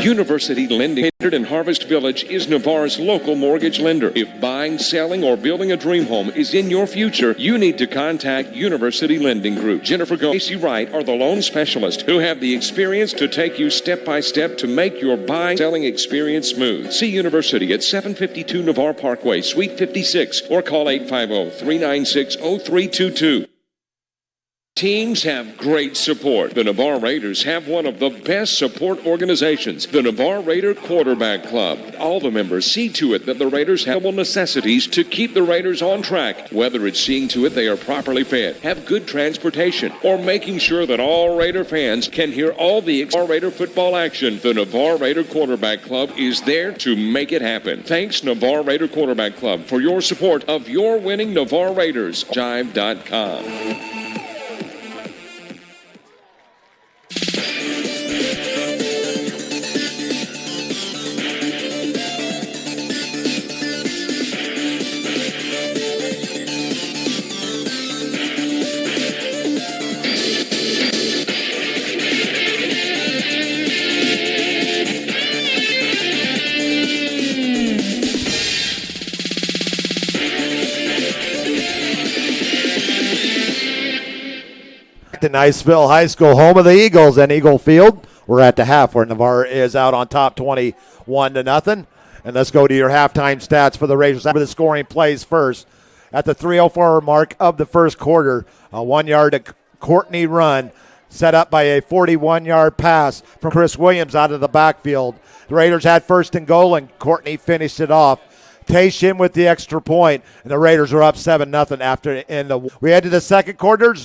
University Lending in Harvest Village is Navarre's local mortgage lender. If buying, selling, or building a dream home is in your future, you need to contact University Lending Group. Jennifer Go and Casey Wright are the loan specialists who have the experience to take you step by step to make your buying, selling experience smooth. See University at 752 Navarre Parkway, Suite 56, or call 850-396-0322. Teams have great support. The Navarre Raiders have one of the best support organizations, the Navarre Raider Quarterback Club. All the members see to it that the Raiders have necessities to keep the Raiders on track, whether it's seeing to it they are properly fed, have good transportation, or making sure that all Raider fans can hear all the Navarre Raider football action. The Navarre Raider Quarterback Club is there to make it happen. Thanks, Navarre Raider Quarterback Club, for your support of your winning Navarre Raiders. JockJive.com. To Niceville High School, home of the Eagles and Eagle Field. We're at the half where Navarre is out on top 21-0. And let's go to your halftime stats for the Raiders. The scoring plays first. At the 3:04 mark of the first quarter, a 1-yard Courtney run set up by a 41-yard pass from Chris Williams out of the backfield. The Raiders had first and goal, and Courtney finished it off. Tayshim with the extra point, and the Raiders are up 7-0 after. We head to the second quarter.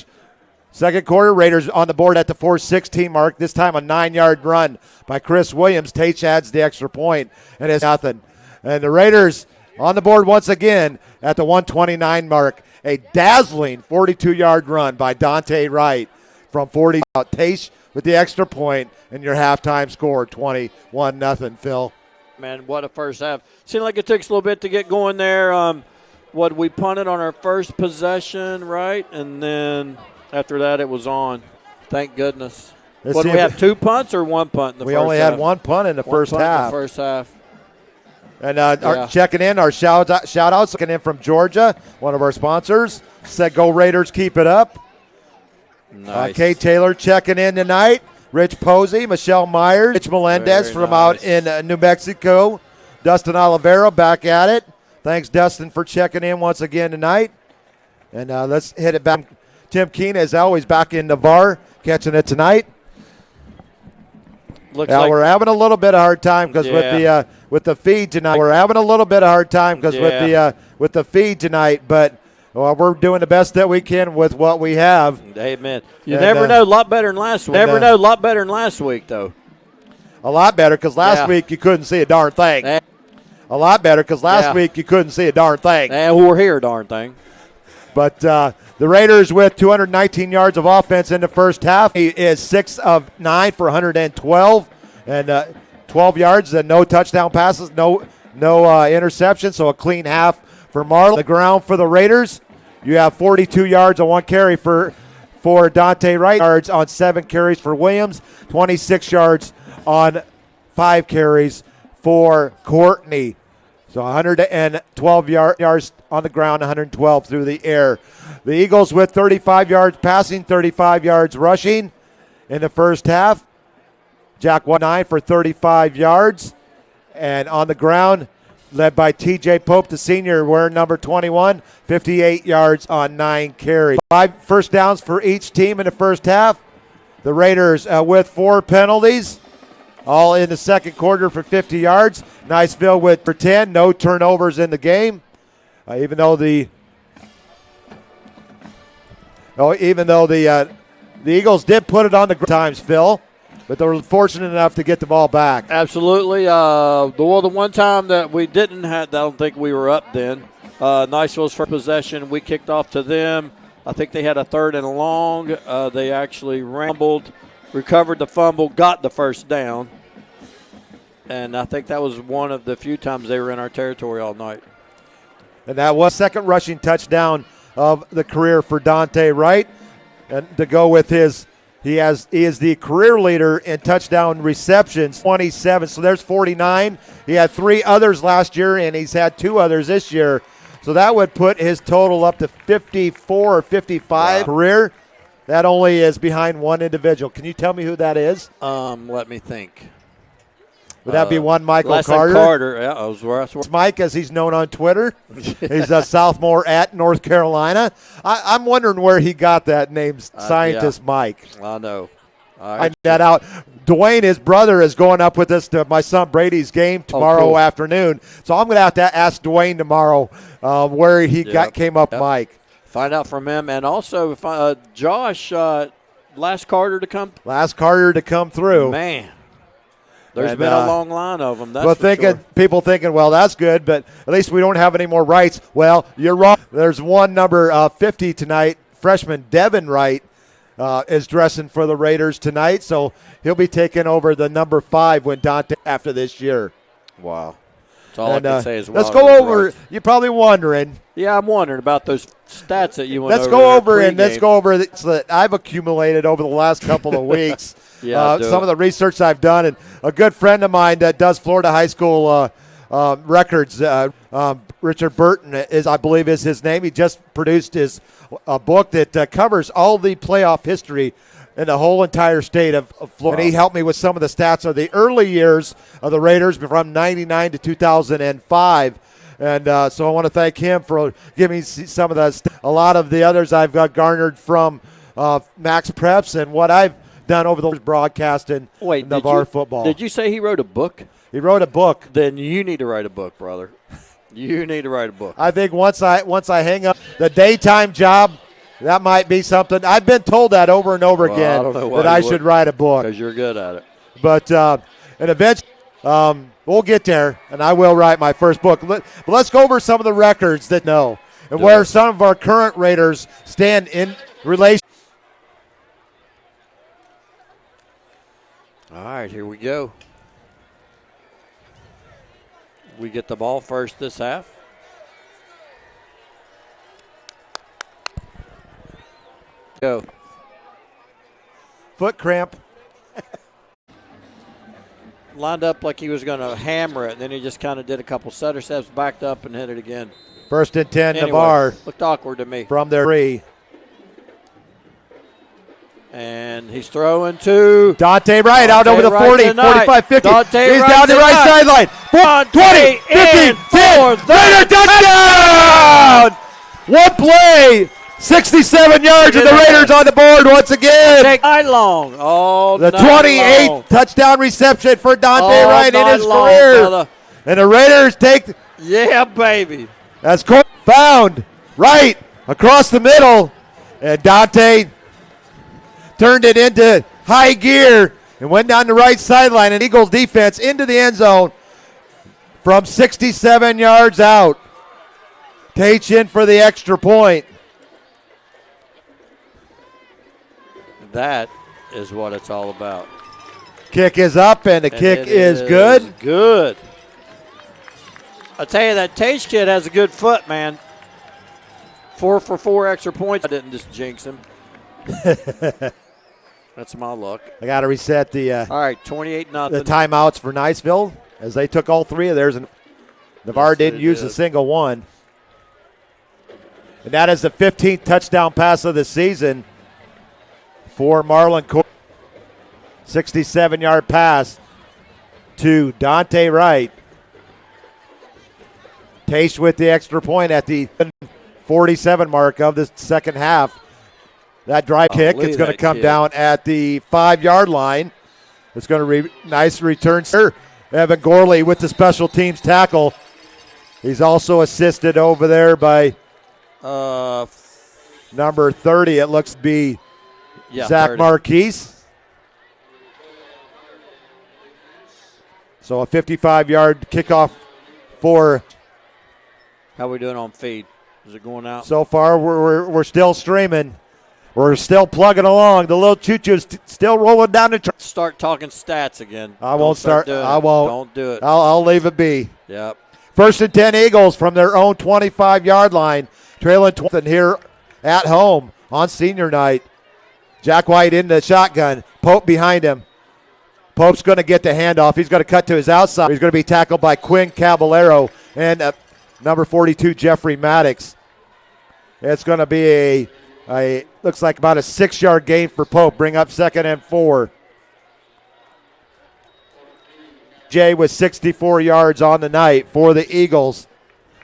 Second quarter, Raiders on the board at the 4:16 mark. This time a 9-yard run by Chris Williams. Tate adds the extra point, and it's nothing. And the Raiders on the board once again at the 1:29 mark. A dazzling 42-yard run by Dante Wright from 40. Tate with the extra point, and your halftime score 21-0. Phil. Man, what a first half. Seemed like it took us a little bit to get going there. We punted on our first possession, right? And then after that, it was on. Thank goodness. What, do we have 2 punts or 1 punt in the first half? We only had 1 punt in the first half. And our checking in, our shout-outs checking in from Georgia, one of our sponsors. Said, go Raiders, keep it up. Nice. Kay Taylor checking in tonight. Rich Posey, Michelle Myers, Rich Melendez from out in New Mexico. Dustin Olivero back at it. Thanks, Dustin, for checking in once again tonight. And let's hit it back. Tim Keene, as always, back in Navarre, catching it tonight. We're having a little bit of hard time because with the feed tonight. We're having a little bit of hard time because with the feed tonight, but we're doing the best that we can with what we have. Amen. You never know. A lot better than last week. Never know. A lot better than last week, though. A lot better because last week you couldn't see a darn thing. A lot better because last week you couldn't see a darn thing. And we're here, darn thing. But the Raiders with 219 yards of offense in the first half. He is 6 of 9 for 112 and 12 yards and no touchdown passes, no interceptions, so a clean half for Marlon. The ground for the Raiders, you have 42 yards on 1 carry for Dante Wright, yards on 7 carries for Williams, 26 yards on 5 carries for Courtney. So 112 yards on the ground, 112 through the air. The Eagles with 35 yards passing, 35 yards rushing in the first half. Jack 1-9 for 35 yards. And on the ground, led by T.J. Pope, the senior, wearing number 21, 58 yards on 9 carries. 5 first downs for each team in the first half. The Raiders with 4 penalties, all in the second quarter for 50 yards. Niceville with for 10, no turnovers in the game. Even though the Eagles did put it on the times, Phil, but they were fortunate enough to get the ball back. Absolutely. The one time that we didn't have, I don't think we were up then. Niceville's first possession, we kicked off to them. I think they had a 3rd and long. They actually rambled, recovered the fumble, got the first down. And I think that was one of the few times they were in our territory all night. And that was second rushing touchdown of the career for Dante Wright. And to go with he is the career leader in touchdown receptions, 27. So there's 49. He had 3 others last year, and he's had 2 others this year. So that would put his total up to 54 or 55 career. That only is behind one individual. Can you tell me who that is? Let me think. Would that be one Michael Carter? Carter, yeah. It's Mike, as he's known on Twitter. He's a sophomore at North Carolina. I'm wondering where he got that name, Scientist Mike. I know. I find that out. Dwayne, his brother, is going up with us to my son Brady's game tomorrow afternoon. So I'm going to have to ask Dwayne tomorrow where he came up Mike. Find out from him. And also, Josh, last Carter to come through. Man. There's been a long line of them. People thinking, well, that's good, but at least we don't have any more Wrights. Well, you're wrong. There's one number 50 tonight. Freshman Devin Wright is dressing for the Raiders tonight, so he'll be taking over the number 5 when Dante after this year. Wow. That's all I can say is let's go over. You're probably wondering. Yeah, I'm wondering about those stats that you went Let's go over that I've accumulated over the last couple of weeks. Some of the research I've done, and a good friend of mine that does Florida high school records. Richard Burton I believe is his name. He just produced his book that covers all the playoff history in the whole entire state of Florida. And he helped me with some of the stats of the early years of the Raiders from 99 to 2005. And so I want to thank him for giving me some of a lot of the others I've got garnered from Max Preps and what I've done over the broadcast in Navarre football. Did you say he wrote a book? He wrote a book. Then you need to write a book, brother. You need to write a book. I think once I hang up the daytime job, that might be something. I've been told that over and over again that I should write a book. Because you're good at it. But and eventually we'll get there, and I will write my first book. But let's go over some of the records and where some of our current Raiders stand in relation. All right, here we go. We get the ball first this half. Go. Foot cramp. Lined up like he was going to hammer it, and then he just kind of did a couple stutter steps, backed up, and hit it again. First and 10, anyway, Navarre. Looked awkward to me. From their 3. And he's throwing to Dante Wright out over the 40, 45, 50. He's down the right sideline. 20, 15, 10. Raider touchdown! One play. 67 yards, and the Raiders on the board once again. Night long. Oh, the 28th touchdown reception for Dante Wright in his career. Brother. And the Raiders take. Yeah, baby. That's found right across the middle. And Dante turned it into high gear and went down the right sideline. And Eagles defense into the end zone from 67 yards out. Tate in for the extra point. That is what it's all about. Kick is up, and the kick is good. Good. I tell you, that Tage kid has a good foot, man. 4 for 4 extra points. I didn't just jinx him. That's my luck. I got to reset the all right, 28-0. The timeouts for Niceville as they took all 3 of theirs, and Navarre didn't use a single one. And that is the 15th touchdown pass of the season for Marlon Court. 67-yard pass to Dante Wright. Taste with the extra point at the 47 mark of the second half. That drive kick, it's going to come down at the 5-yard line. It's going to nice return. Evan Gorley with the special teams tackle. He's also assisted over there by number 30. It looks to be Zach 30. Marquise. So a 55-yard kickoff for. How are we doing on feed? Is it going out? So far, we're still streaming. We're still plugging along. The little choo-choo's still rolling down the track. Start talking stats again. I won't start. I won't. Don't do it. I'll leave it be. Yep. First and 10 Eagles from their own 25-yard line. Trailing 20 here at home on senior night. Jack White in the shotgun. Pope behind him. Pope's going to get the handoff. He's going to cut to his outside. He's going to be tackled by Quinn Caballero and number 42, Jeffrey Maddox. It's going to be a looks like about a 6-yard gain for Pope. Bring up 2nd and 4. Jay with 64 yards on the night for the Eagles.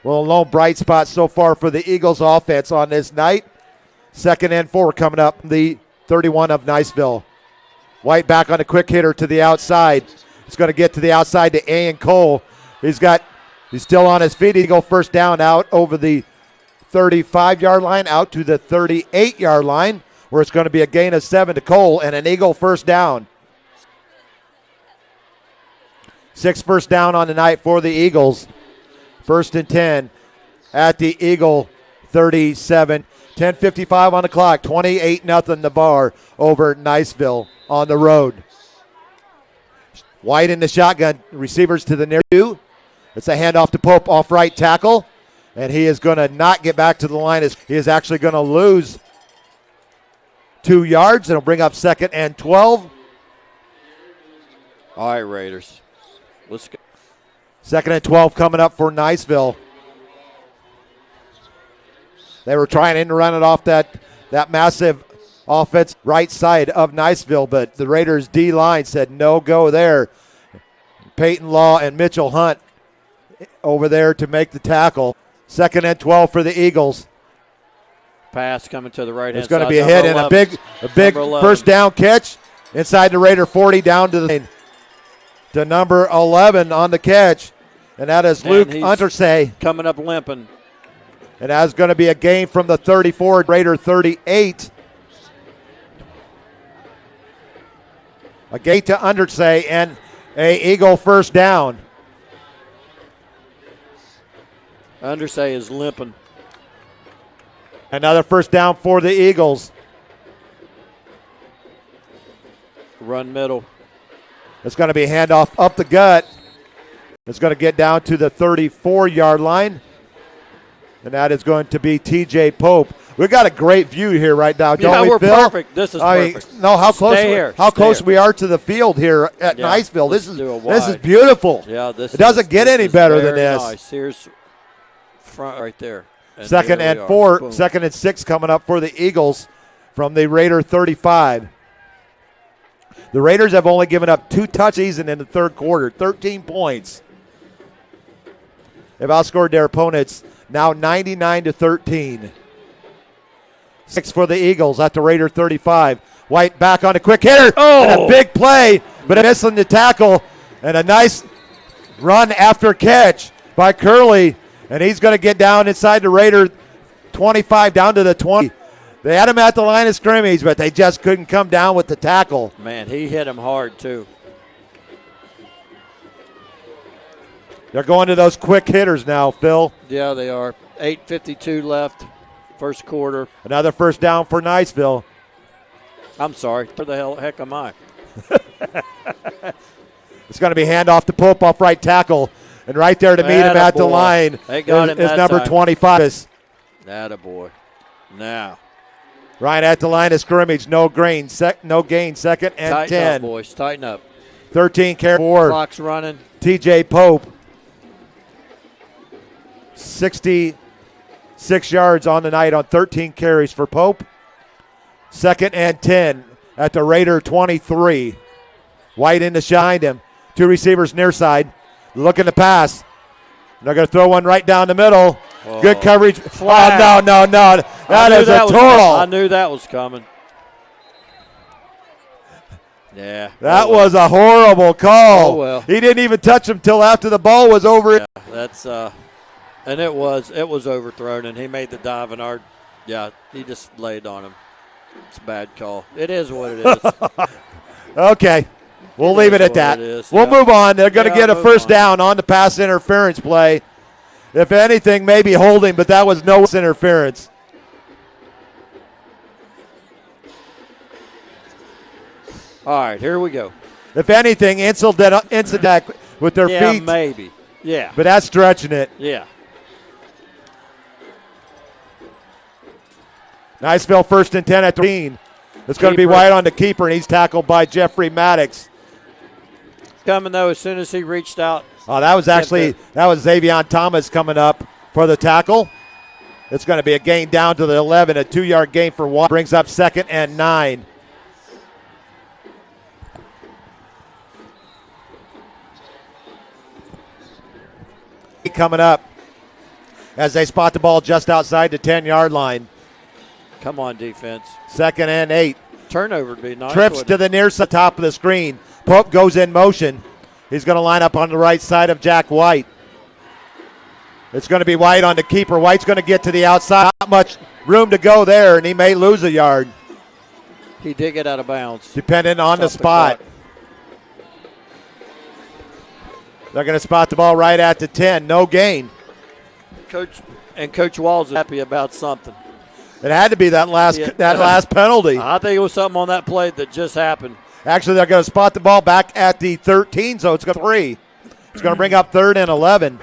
Well, a lone bright spot so far for the Eagles offense on this night. 2nd and 4 coming up, the 31 of Niceville. White back on a quick hitter to the outside. He's going to get to the outside to Ian Cole. He's still on his feet. He go first down out over the 35-yard line out to the 38-yard line, where it's going to be a gain of 7 to Cole and an Eagle first down. 6th first down on the night for the Eagles. 1st and 10 at the Eagle 37. 10:55 on the clock. 28-0 Navarre over Niceville on the road. White in the shotgun. Receivers to the near 2. It's a handoff to Pope off right tackle. And he is going to not get back to the line. He is actually going to lose 2 yards. It'll bring up 2nd and 12. All right, Raiders. Let's go. Second and 12 coming up for Niceville. They were trying to run it off that massive offense right side of Niceville, but the Raiders D-line said no go there. Peyton Law and Mitchell Hunt over there to make the tackle. Second and 12 for the Eagles. Pass coming to the right hand It's going side. to be a hit and a big first down catch inside the Raider 40 down to number 11 on the catch. And that is Luke Untersee. Coming up limping. And that's going to be a gain from the 34, Raider 38. A gain to Undersay and a Eagle first down. Undersay is limping. Another first down for the Eagles. Run middle. It's going to be a handoff up the gut. It's going to get down to the 34-yard line. And that is going to be TJ Pope. We've got a great view here right now, don't we, we're Phil? Perfect. This is perfect. No, how close we are to the field here at Niceville. This is beautiful. Yeah, it doesn't get any better than this. Nice. Here's front right there. And second and 4, boom. Second and 6 coming up for the Eagles from the Raider 35. The Raiders have only given up 2 touchdowns in the third quarter, 13 points. They've outscored their opponents now 99-13. 6 for the Eagles at the Raider 35. White back on a quick hitter. And a big play, but missing the tackle. And a nice run after catch by Curley. And he's going to get down inside the Raider 25 down to the 20. They had him at the line of scrimmage, but they just couldn't come down with the tackle. Man, he hit him hard too. They're going to those quick hitters now, Phil. Yeah, they are. 8:52 left, first quarter. Another first down for Niceville. I'm sorry. Where the heck am I? It's going to be handoff to Pope off right tackle. And right there to meet him at the line is number 25. Attaboy. Now. Right at the line of scrimmage. No gain. Second and Tighten 10. up, boys. Tighten up. 13 carry for Clock's running. TJ Pope. 66 yards on the night on 13 carries for Pope. Second and 10 at the Raider 23. White in to shine him. 2 receivers near side. Looking to pass. They're going to throw one right down the middle. Oh. Good coverage. Flag. Oh, no. That is a total. I knew that was coming. Yeah. That was a horrible call. Oh, well. He didn't even touch him till after the ball was over. Yeah, that's and it was overthrown, and he made the dive, and he just laid on him. It's a bad call. It is what it is. Okay. We'll leave it at that. We'll move on. They're going to get a first down on the pass interference play. If anything, maybe holding, but that was no interference. All right, here we go. If anything, incident with their feet. Yeah, maybe. Yeah. But that's stretching it. Yeah. Niceville first and 10 at 13. It's going to be wide on the keeper, and he's tackled by Jeffrey Maddox. Coming, though, as soon as he reached out. Oh, that was Xavion Thomas coming up for the tackle. It's going to be a gain down to the 11, a 2-yard gain for one. Brings up second and 9. Coming up as they spot the ball just outside the 10-yard line. Come on, defense. Second and 8. Turnover would be nice. Trips to the near side, top of the screen. Pope goes in motion. He's going to line up on the right side of Jack White. It's going to be White on the keeper. White's going to get to the outside. Not much room to go there, and he may lose a yard. He did get out of bounds. Depending on the spot. They're going to spot the ball right at the 10. No gain. Coach Walls is happy about something. It had to be that last penalty. I think it was something on that play that just happened. Actually, they're going to spot the ball back at the 13, so it's going to 3. It's going to bring up 3rd and 11.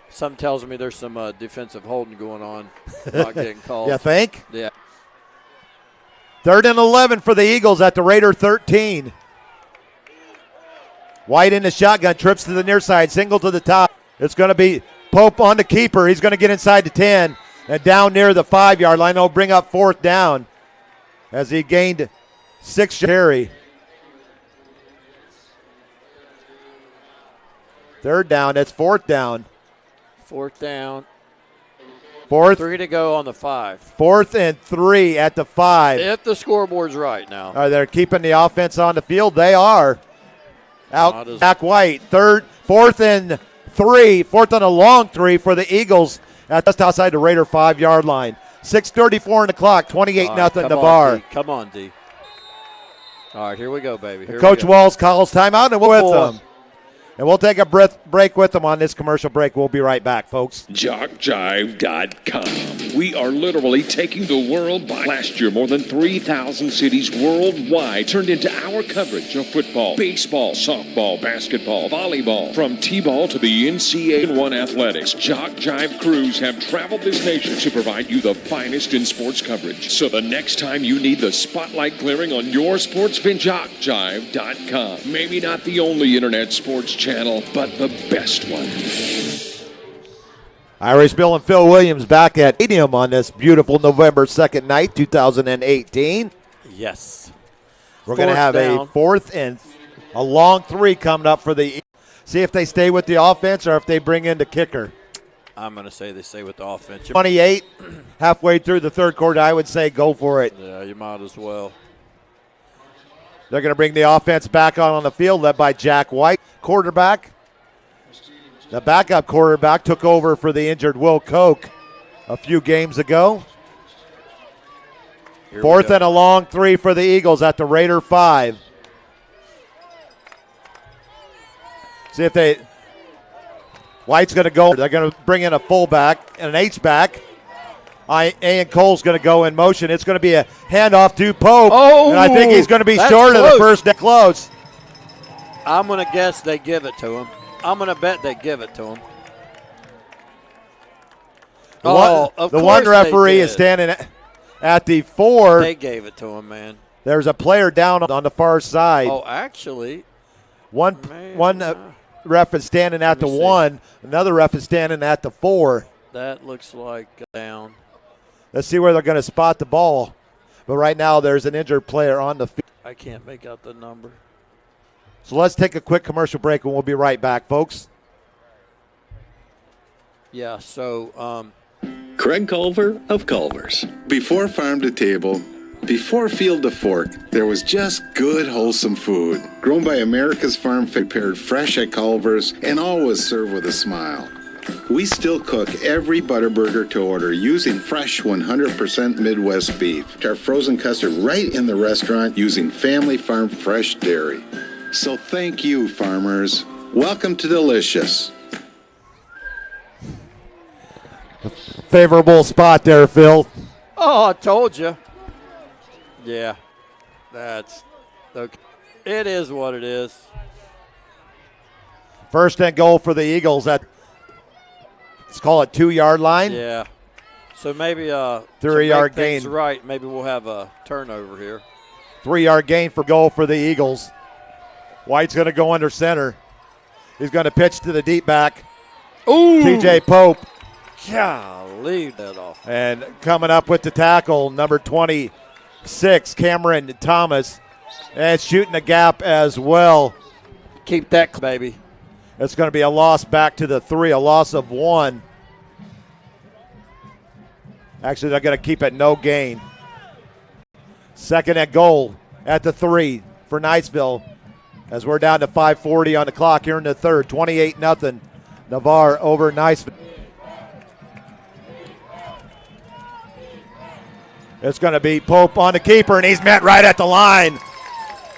Something tells me there's some defensive holding going on. Not getting called. You think? Yeah. 3rd and 11 for the Eagles at the Raider 13. White in the shotgun, trips to the near side, single to the top. It's going to be Pope on the keeper. He's going to get inside the 10 and down near the 5-yard line. He'll bring up 4th down as he gained 6 carry. 3rd down, it's 4th down. 4th down. 4th. 3 to go on the 5. 4th and 3 at the 5. If the scoreboard's right now. Are they keeping the offense on the field? They are. Out Jack White. 4th and 3. 4th and a long 3 for the Eagles at just outside the Raider 5-yard line. 6:34 on the clock. 28-0 Navarre. Come on, D. All right, here we go, baby. Coach Walls calls timeout and we're with them. And we'll take a break with them on this commercial break. We'll be right back, folks. JockJive.com. We are literally taking the world by. Last year, more than 3,000 cities worldwide turned into our coverage of football, baseball, softball, basketball, volleyball. From T-ball to the NCAA athletics, JockJive crews have traveled this nation to provide you the finest in sports coverage. So the next time you need the spotlight glaring on your sports event, JockJive.com. Maybe not the only internet sports channel, but the best one. Irish Bill and Phil Williams back at Stadium on this beautiful November 2nd night, 2018. Yes. We're going to have a 4th and a long 3 coming up for the. See if they stay with the offense or if they bring in the kicker. I'm going to say they stay with the offense. 28, halfway through the 3rd quarter, I would say go for it. Yeah, you might as well. They're going to bring the offense back on the field, led by Jack White, quarterback. The backup quarterback took over for the injured Will Koch a few games ago. 4th and a long 3 for the Eagles at the Raider 5. See if they. White's going to go. They're going to bring in a fullback and an H-back. Ian Cole's going to go in motion. It's going to be a handoff to Pope. Oh, and I think he's going to be short of the first down. Close. I'm going to guess they give it to him. I'm going to bet they give it to him. The one referee is standing at the 4. They gave it to him, man. There's a player down on the far side. Oh, actually. One ref is standing at the 1. Another ref is standing at the 4. That looks like down. Let's see where they're going to spot the ball. But right now there's an injured player on the field. I can't make out the number. So let's take a quick commercial break and we'll be right back, folks. Yeah, so Craig Culver of Culver's. Before farm to table, before field to fork, there was just good, wholesome food. Grown by America's farm, prepared fresh at Culver's, and always served with a smile. We still cook every Butterburger to order using fresh 100% Midwest beef. Our frozen custard right in the restaurant using family farm fresh dairy. So thank you, farmers. Welcome to Delicious. Favorable spot there, Phil. oh, I told you. Yeah, that's okay. It is what it is. 1st and goal for the Eagles at, let's call it 2-yard line. Yeah. So maybe 3-yard gain. Right. Maybe we'll have a turnover here. 3-yard gain for goal for the Eagles. White's going to go under center. He's going to pitch to the deep back. Ooh. TJ Pope. Leave that off. And coming up with the tackle, number 26, Cameron Thomas. And shooting a gap as well. Keep that, baby. It's going to be a loss back to the 3, a loss of 1. Actually, they're going to keep it no gain. 2nd and goal at the 3 for Niceville. As we're down to 5:40 on the clock here in the 3rd. 28-0 Navarre over Niceville. It's going to be Pope on the keeper, and he's met right at the line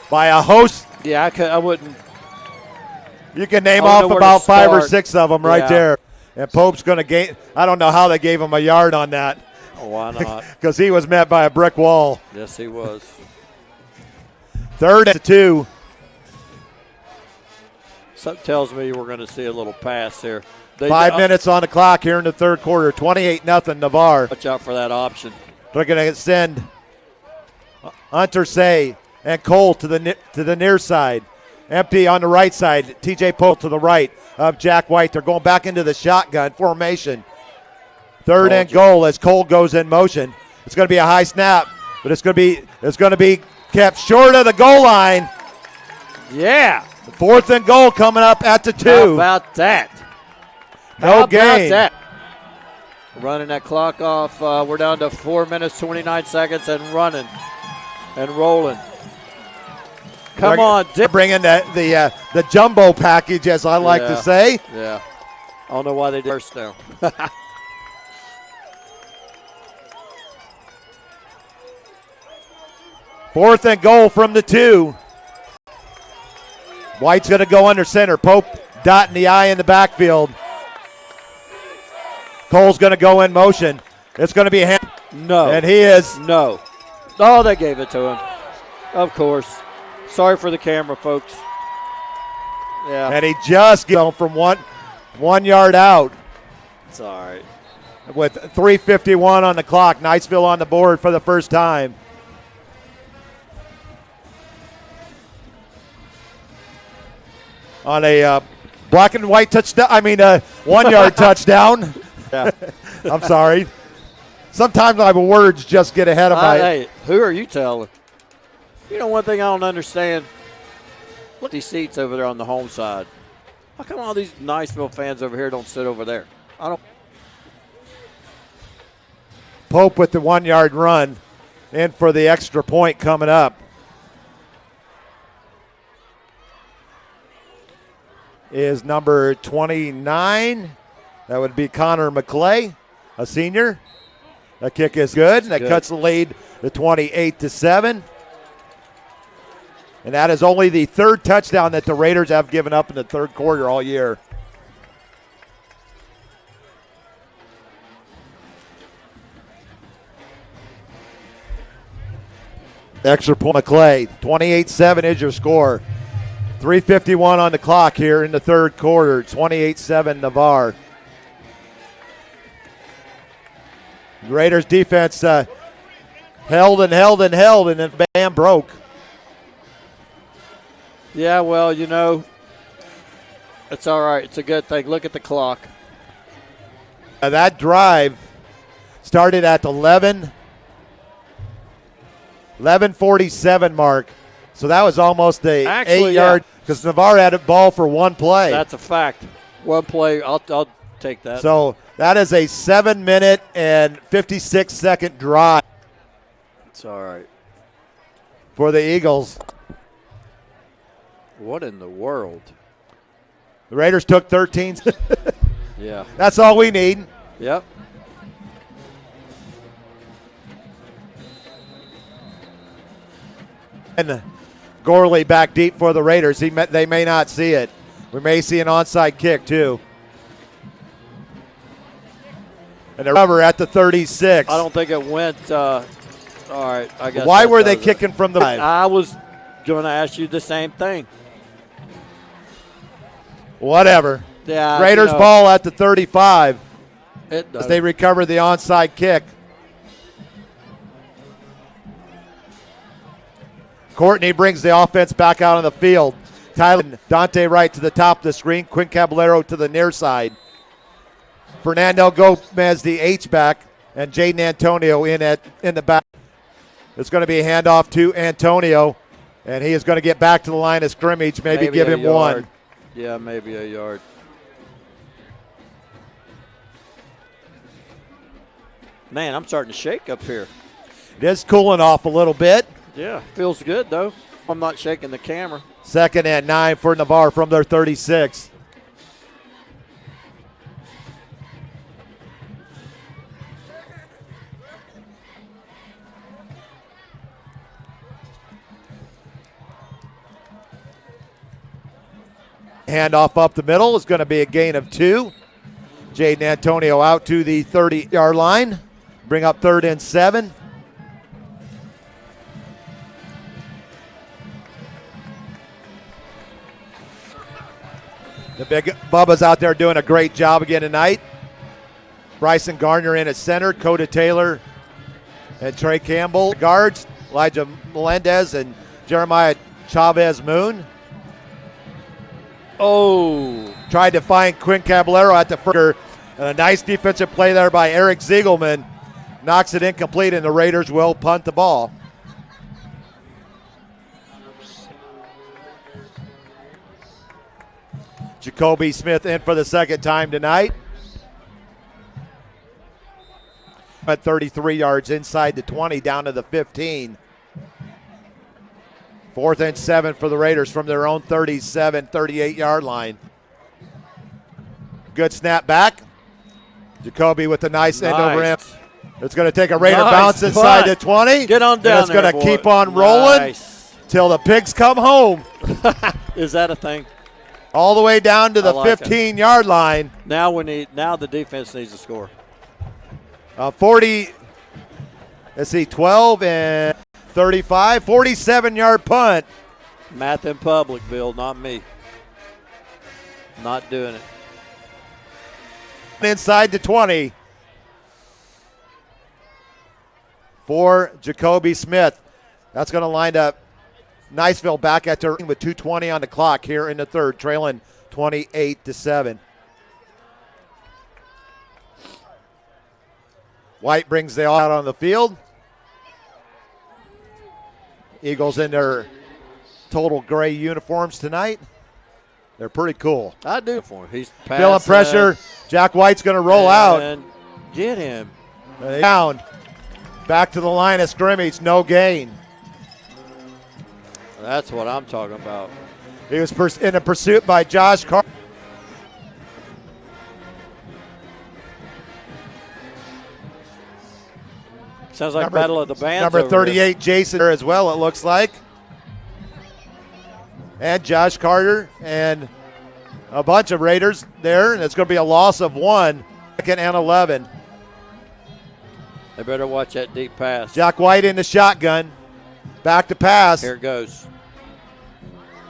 by a host. Yeah, I wouldn't. You can name off about 5 or 6 of them right there. And Pope's going to gain. I don't know how they gave him a yard on that. Oh, why not? Because he was met by a brick wall. Yes, he was. 3rd and 2. Something tells me we're going to see a little pass here. 5 minutes on the clock here in the 3rd quarter. 28-0 Navarre. Watch out for that option. They're going to send Hunter Say and Cole to the near side. Empty on the right side. TJ Pope to the right of Jack White. They're going back into the shotgun formation. Third and goal as Cole goes in motion. It's going to be a high snap, but it's going to be kept short of the goal line. Yeah. Fourth and goal coming up at the 2. How about that? No gain. That? Running that clock off. We're down to 4 minutes, 29 seconds, and running and rolling. Come on, Dick. Bringing the jumbo package, as I like to say. Yeah. I don't know why they did first down. Fourth and goal from the 2. White's going to go under center. Pope dotting the I in the backfield. Cole's going to go in motion. It's going to be a hand. No. And he is. No. Oh, they gave it to him. Of course. Sorry for the camera, folks. Yeah. And he just gets from 1 yard out. It's all right. With 3:51 on the clock. Niceville on the board for the first time. On a black and white touchdown. 1 yard touchdown. Yeah. I'm sorry. Sometimes my words just get ahead of my. Hey, who are you telling? You know, one thing I don't understand. Look at these seats over there on the home side. How come all these Niceville fans over here don't sit over there? I don't. Pope with the 1 yard run in for the extra point coming up. Is number 29. That would be Connor McClay, a senior. That kick is good, and that cuts the lead to 28-7. And that is only the third touchdown that the Raiders have given up in the third quarter all year. Extra point, McClay. 28-7 is your score. 3:51 on the clock here in the third quarter. 28-7 Navarre. The Raiders defense held, and then bam, broke. Yeah, well, you know, it's all right. It's a good thing. Look at the clock. That drive started at the 11:47 mark. So that was almost a 8-yard, because Navarre had a ball for one play. That's a fact. One play, I'll take that. So that is a 7-minute and 56-second drive. It's all right. For the Eagles. What in the world? The Raiders took 13. Yeah. That's all we need. Yep. And Gorley back deep for the Raiders. They may not see it. We may see an onside kick, too. And the rubber at the 36. I don't think it went. All right, I guess. Why were they kicking from the line? I was going to ask you the same thing. Whatever. Yeah. Raiders ball at the 35. It does. As they recover the onside kick. Courtney brings the offense back out on the field. Tyler Dante Wright to the top of the screen. Quinn Caballero to the near side. Fernando Gomez, the H-back, and Jaden Antonio in the back. It's going to be a handoff to Antonio, and he is going to get back to the line of scrimmage, maybe give him yard. one. Yeah, maybe a yard. Man, I'm starting to shake up here. It is cooling off a little bit. Yeah, feels good, though. I'm not shaking the camera. 2nd and 9 for Navarre from their 36. Handoff up the middle is going to be a gain of 2. Jaden Antonio out to the 30-yard line. Bring up 3rd and 7. The big Bubba's out there doing a great job again tonight. Bryson Garner in at center, Coda Taylor and Trey Campbell. Guards, Elijah Melendez and Jeremiah Chavez Moon. Oh. Tried to find Quinn Caballero at the first. And a nice defensive play there by Eric Ziegelman. Knocks it incomplete, and the Raiders will punt the ball. Jacoby Smith in for the second time tonight. At 33 yards inside the 20, down to the 15. 4th and 7 for the Raiders from their own 37, 38-yard line. Good snap back. Jacoby with a nice end over him. It's going to take a Raider bounce inside the 20. Get on down. And it's going to keep on rolling till the pigs come home. Is that a thing? All the way down to the 15-yard line. Now the defense needs to score. 40. Let's see, 12 and 35, 47-yard punt. Math in public, Bill, not me. Not doing it. Inside the 20 for Jacoby Smith. That's going to line up Niceville back at their with 2:20 on the clock here in the third, trailing 28-7. White brings the all out on the field. Eagles in their total gray uniforms tonight. They're pretty cool. I do for him. He's feeling pressure. Jack White's going to roll out. And get him. Down. Back to the line of scrimmage. No gain. That's what I'm talking about. He was in a pursuit by Josh Carter. Sounds like Battle of the Bands. Number 38, Jason as well, it looks like. And Josh Carter and a bunch of Raiders there, and it's going to be a loss of 1, 2nd and 11. They better watch that deep pass. Jack White in the shotgun. Back to pass. Here it goes.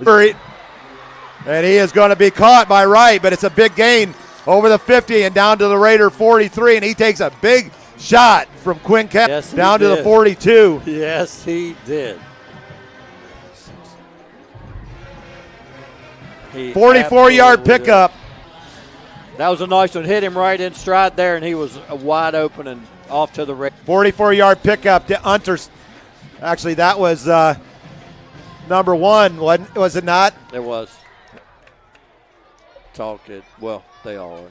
And he is going to be caught by Wright, but it's a big gain over the 50 and down to the Raider 43, and he takes a big shot from Quinn Cap down to the 42. Yes, he did. 44-yard pickup. That was a nice one. Hit him right in stride there, and he was wide open and off to the right. 44-yard pickup to Unters. Actually, that was number 1, was it not? It was. Talk it. Well, they all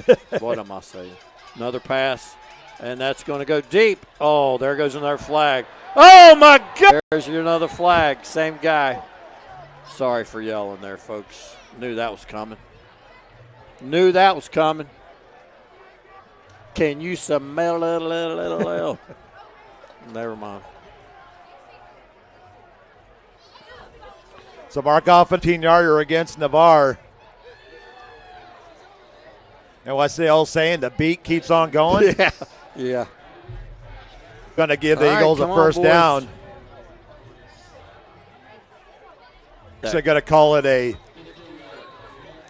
are. What am I saying? Another pass, and that's going to go deep. Oh, there goes another flag. Oh, my God. There's another flag. Same guy. Sorry for yelling there, folks. Knew that was coming. Can you smell it? Never mind. So mark off a 15-yarder against Navarre. And what's the old saying? The beat keeps on going? Yeah. Going to give the Eagles a first down. So going to call it a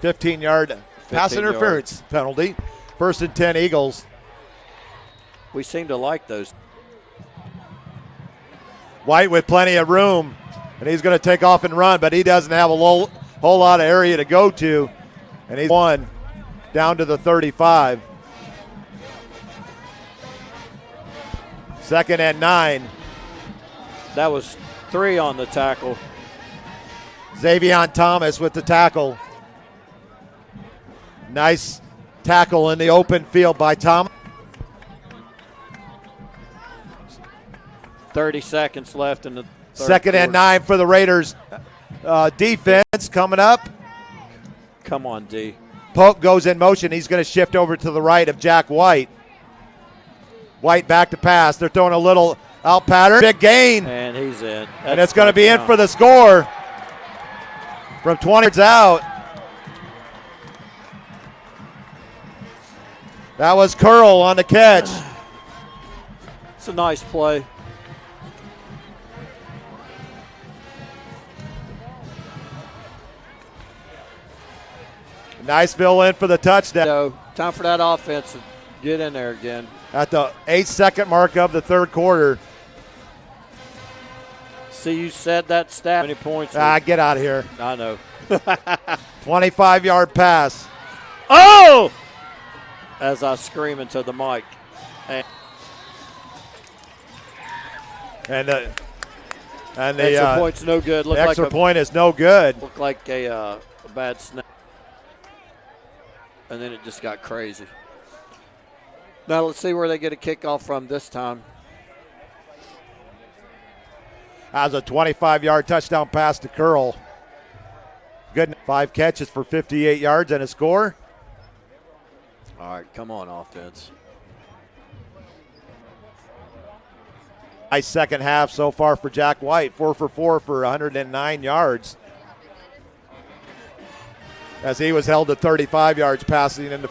15-yard pass interference penalty. 1st and 10 Eagles. We seem to like those. White with plenty of room, and he's going to take off and run, but he doesn't have a whole lot of area to go to, and he's one down to the 35. 2nd and 9. That was 3 on the tackle. Xavion Thomas with the tackle. Nice tackle in the open field by Thomas. 30 seconds left in the third 2nd and 9 for the Raiders. Defense coming up. Come on, D. Pope goes in motion. He's going to shift over to the right of Jack White. White back to pass. They're throwing a little out pattern. Big gain. And he's in. And it's going to be in for the score. From 20 yards out. That was Curl on the catch. It's a nice play. Niceville in for the touchdown. So, time for that offense to get in there again. At the 8-second mark of the third quarter. See, you said that stat. How many points? Get out of here. I know. 25-yard pass. Oh! As I scream into the mic. And the extra point's no good. Looked extra like point is no good. Looked like a bad snap. And then it just got crazy. Now let's see where they get a kickoff from this time. Has a 25-yard touchdown pass to Curl. Good. 5 catches for 58 yards and a score. All right, come on, offense. Nice second half so far for Jack White. 4 for 4 for 109 yards. As he was held to 35 yards passing into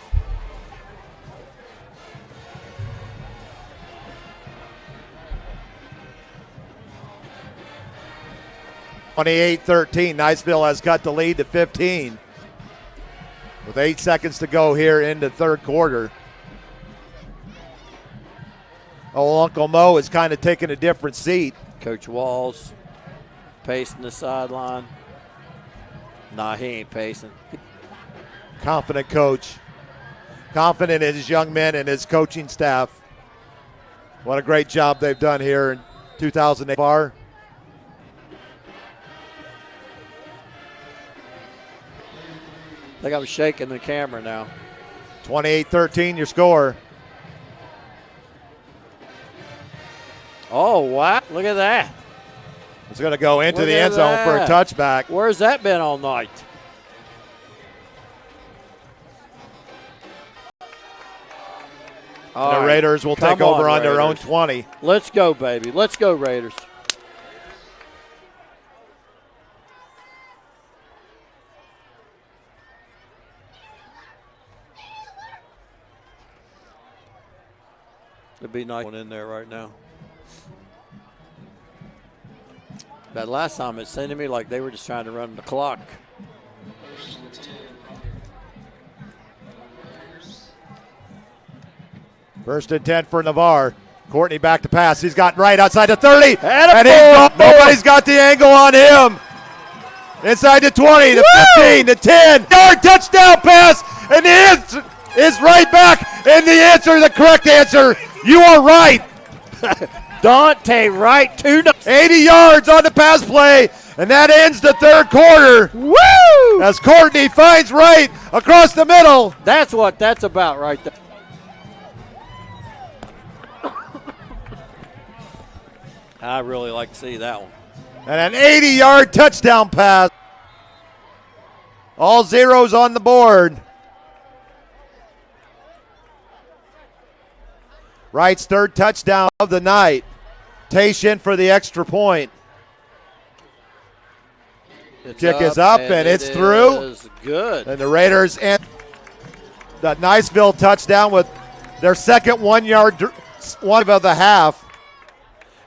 28-13. Niceville has cut the lead to 15. With 8 seconds to go here in the third quarter. Old Uncle Mo is kind of taking a different seat. Coach Walls pacing the sideline. Nah, he ain't pacing. Confident coach. Confident in his young men and his coaching staff. What a great job they've done here in 2008. I think I'm shaking the camera now. 28-13 your score. Oh, wow. Look at that. It's going to go into Look the at end zone for a that. touchback. Where's that been all night? All The right. Raiders will Come take over on their own Raiders. 20. Let's go, baby. Let's go, Raiders. It'd be nice one in there right now. That last time it seemed to me like they were just trying to run the clock. First and 10 for Navarre. Courtney back to pass. He's got right outside the 30. And nobody's got the angle on him. Inside the 20, the 15, the 10. Yard touchdown pass. And the answer is right back. And the answer, the correct answer, you are right. Dante Wright, 80 yards on the pass play. And that ends the third quarter. Woo! As Courtney finds Wright across the middle. That's what that's about right there. I really like to see that one. And an 80-yard touchdown pass. All zeros on the board. Wright's third touchdown of the night. Tayshin for the extra point. Kick is up and it's through. Is good. And the Raiders end the Niceville touchdown with their second 1 yard, one of the half,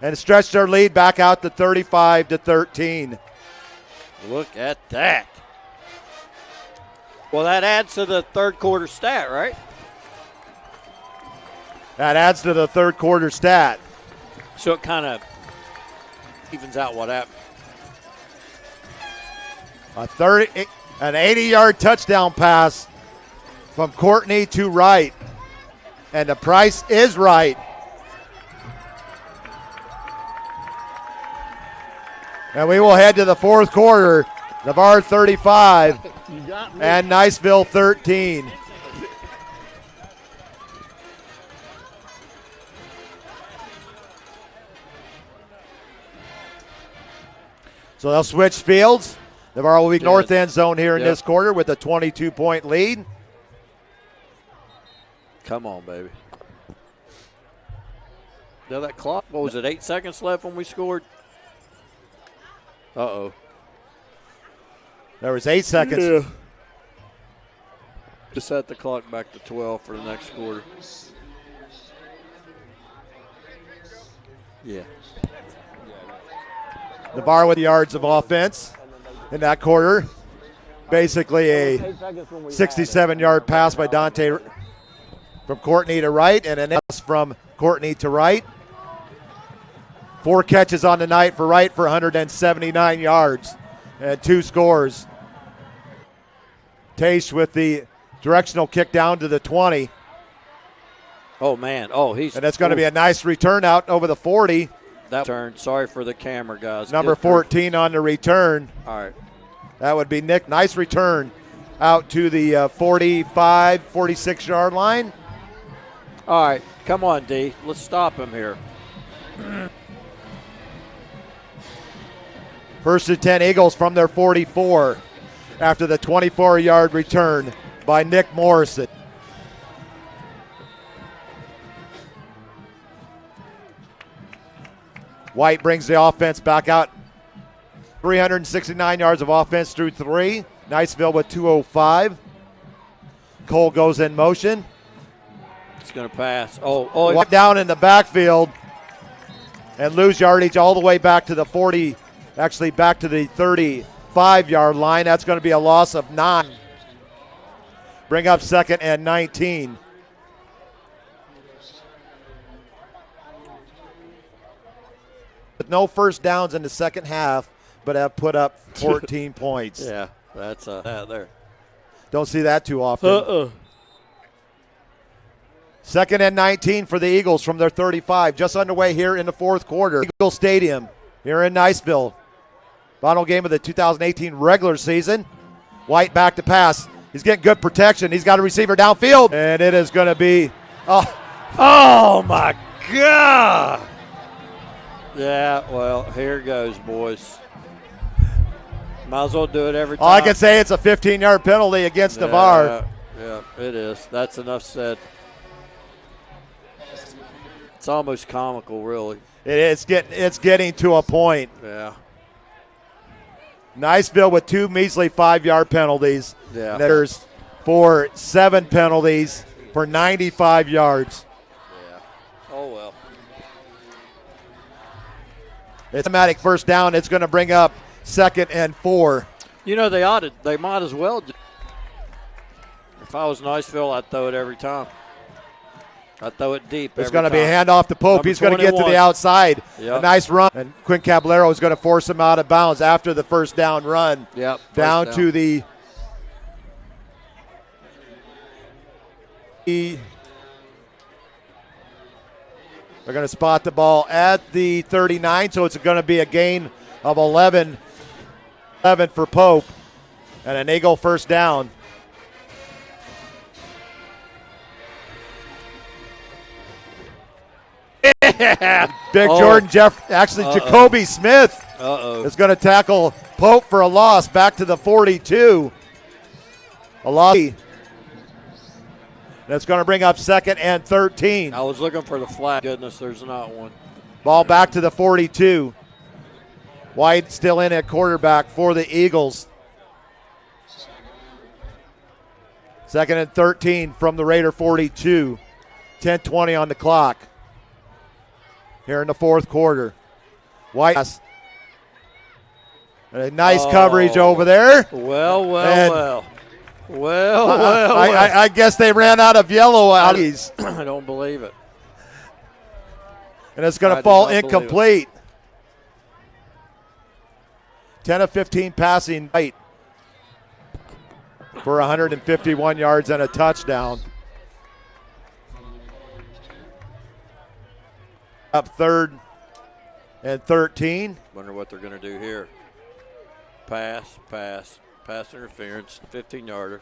and stretch their lead back out to 35-13. Look at that. Well, that adds to the third quarter stat, right? That adds to the third quarter stat. So it kind of evens out what happened. An 80-yard touchdown pass from Courtney to Wright. And the price is right. And we will head to the fourth quarter. Navarre 35 and Niceville 13. So they'll switch fields. Navarre will be north end zone here in this quarter with a 22-point lead. Come on, baby. Now that clock, what was it, 8 seconds left when we scored? Uh-oh. There was 8 seconds. Yeah. Just set the clock back to 12 for the next quarter. Yeah. Navarre with yards of offense in that quarter. Basically a 67-yard pass by Dante from Courtney to Wright, and an pass from Courtney to Wright. 4 catches on the night for Wright for 179 yards and 2 scores. Taste with the directional kick down to the 20. Oh, man. Oh, he's. And it's going to be a nice return out over the 40. That turn. Sorry for the camera, guys. Number 14 on the return. All right. That would be Nick. Nice return out to the 45, 46-yard line. All right. Come on, D. Let's stop him here. First and 10 Eagles from their 44 after the 24-yard return by Nick Morrison. White brings the offense back out. 369 yards of offense through 3. Niceville with 205. Cole goes in motion. It's going to pass. Oh, down in the backfield and lose yardage all the way back to the 40, actually back to the 35-yard line. That's going to be a loss of 9. Bring up second and 19. With no first downs in the second half, but have put up 14 points. Yeah, that's there. Don't see that too often. Second and 19 for the Eagles from their 35. Just underway here in the fourth quarter. Eagle Stadium here in Niceville. Final game of the 2018 regular season. White back to pass. He's getting good protection. He's got a receiver downfield. And it is going to be, oh my God. Yeah, well, here goes, boys. Might as well do it every time. All I can say, it's a 15-yard penalty against Navarre. Yeah, it is. That's enough said. It's almost comical, really. It's getting to a point. Yeah. Niceville with 2 measly 5-yard penalties. Yeah. There's 7 penalties for 95 yards. Yeah. Oh, well. It's a automatic first down. It's going to bring up second and 4. You know, they might as well. If I was Niceville, I'd throw it every time. I'd throw it deep. It's going to be a handoff to Pope. Number He's going to get to 21. the outside. Yep. A nice run. And Quinn Caballero is going to force him out of bounds after the first down run. Yep. Down to the they're going to spot the ball at the 39, so it's going to be a gain of 11 for Pope and an Eagle first down. Big Jordan Jacoby Smith is going to tackle Pope for a loss back to the 42. A loss. That's going to bring up second and 13. I was looking for the flag. Goodness, there's not one. Ball back to the 42. White still in at quarterback for the Eagles. Second and 13 from the Raider 42. 10:20 on the clock here in the fourth quarter. White. And a nice coverage over there. Well. I guess they ran out of yellow outies. I don't believe it. And it's going to fall incomplete. 10 of 15 passing White for 151 yards and a touchdown. Up third and 13. Wonder what they're going to do here. Pass interference, 15-yarder.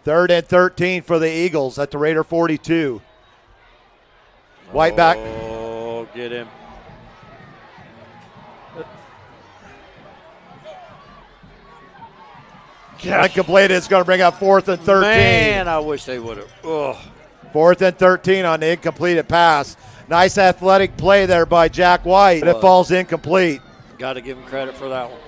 Third and 13 for the Eagles at the Raider 42. White back. Oh, get him. Incomplete is going to bring up fourth and 13. Man, I wish they would have. Fourth and 13 on the incompleted pass. Nice athletic play there by Jack White. But it falls incomplete. Got to give him credit for that one.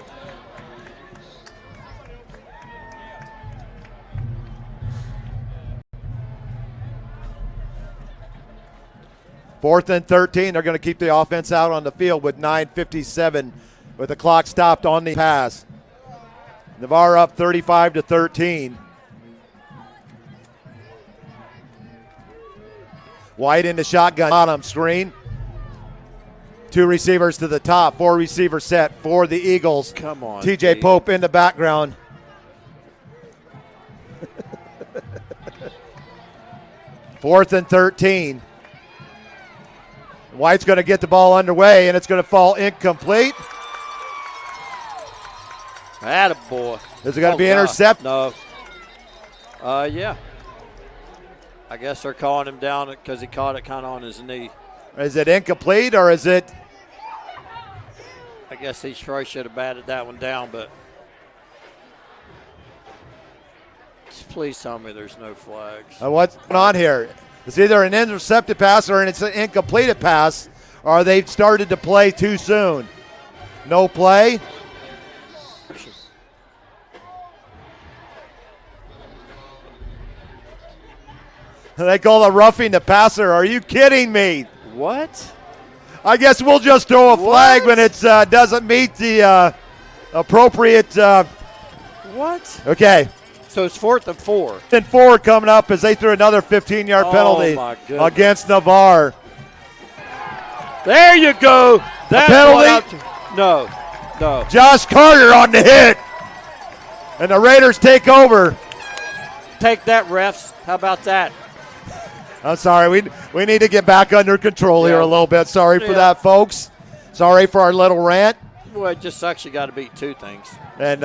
Fourth and 13. They're going to keep the offense out on the field with 9:57 with the clock stopped on the pass. Navarre up 35-13. White in the shotgun bottom screen. 2 receivers to the top. 4 receiver set for the Eagles. Come on. TJ Pope in the background. 4th and 13. White's going to get the ball underway, and it's going to fall incomplete. Attaboy. Is it going to be intercepted? No. Yeah. I guess they're calling him down because he caught it kind of on his knee. Is it incomplete, or is it? I guess he probably should have batted that one down, but please tell me there's no flags. What's going on here? It's either an intercepted pass or it's an incompleted pass, or they've started to play too soon. No play. They call it roughing the passer. Are you kidding me? What? I guess we'll just throw a flag when it doesn't meet the appropriate. What? Okay. So it's 4th and 4. And 4 coming up as they threw another 15-yard penalty against Navarre. There you go. That's penalty? No. Josh Carter on the hit. And the Raiders take over. Take that, refs. How about that? I'm sorry. We need to get back under control here a little bit. Sorry for that, folks. Sorry for our little rant. Well, it just sucks you got to beat two things. And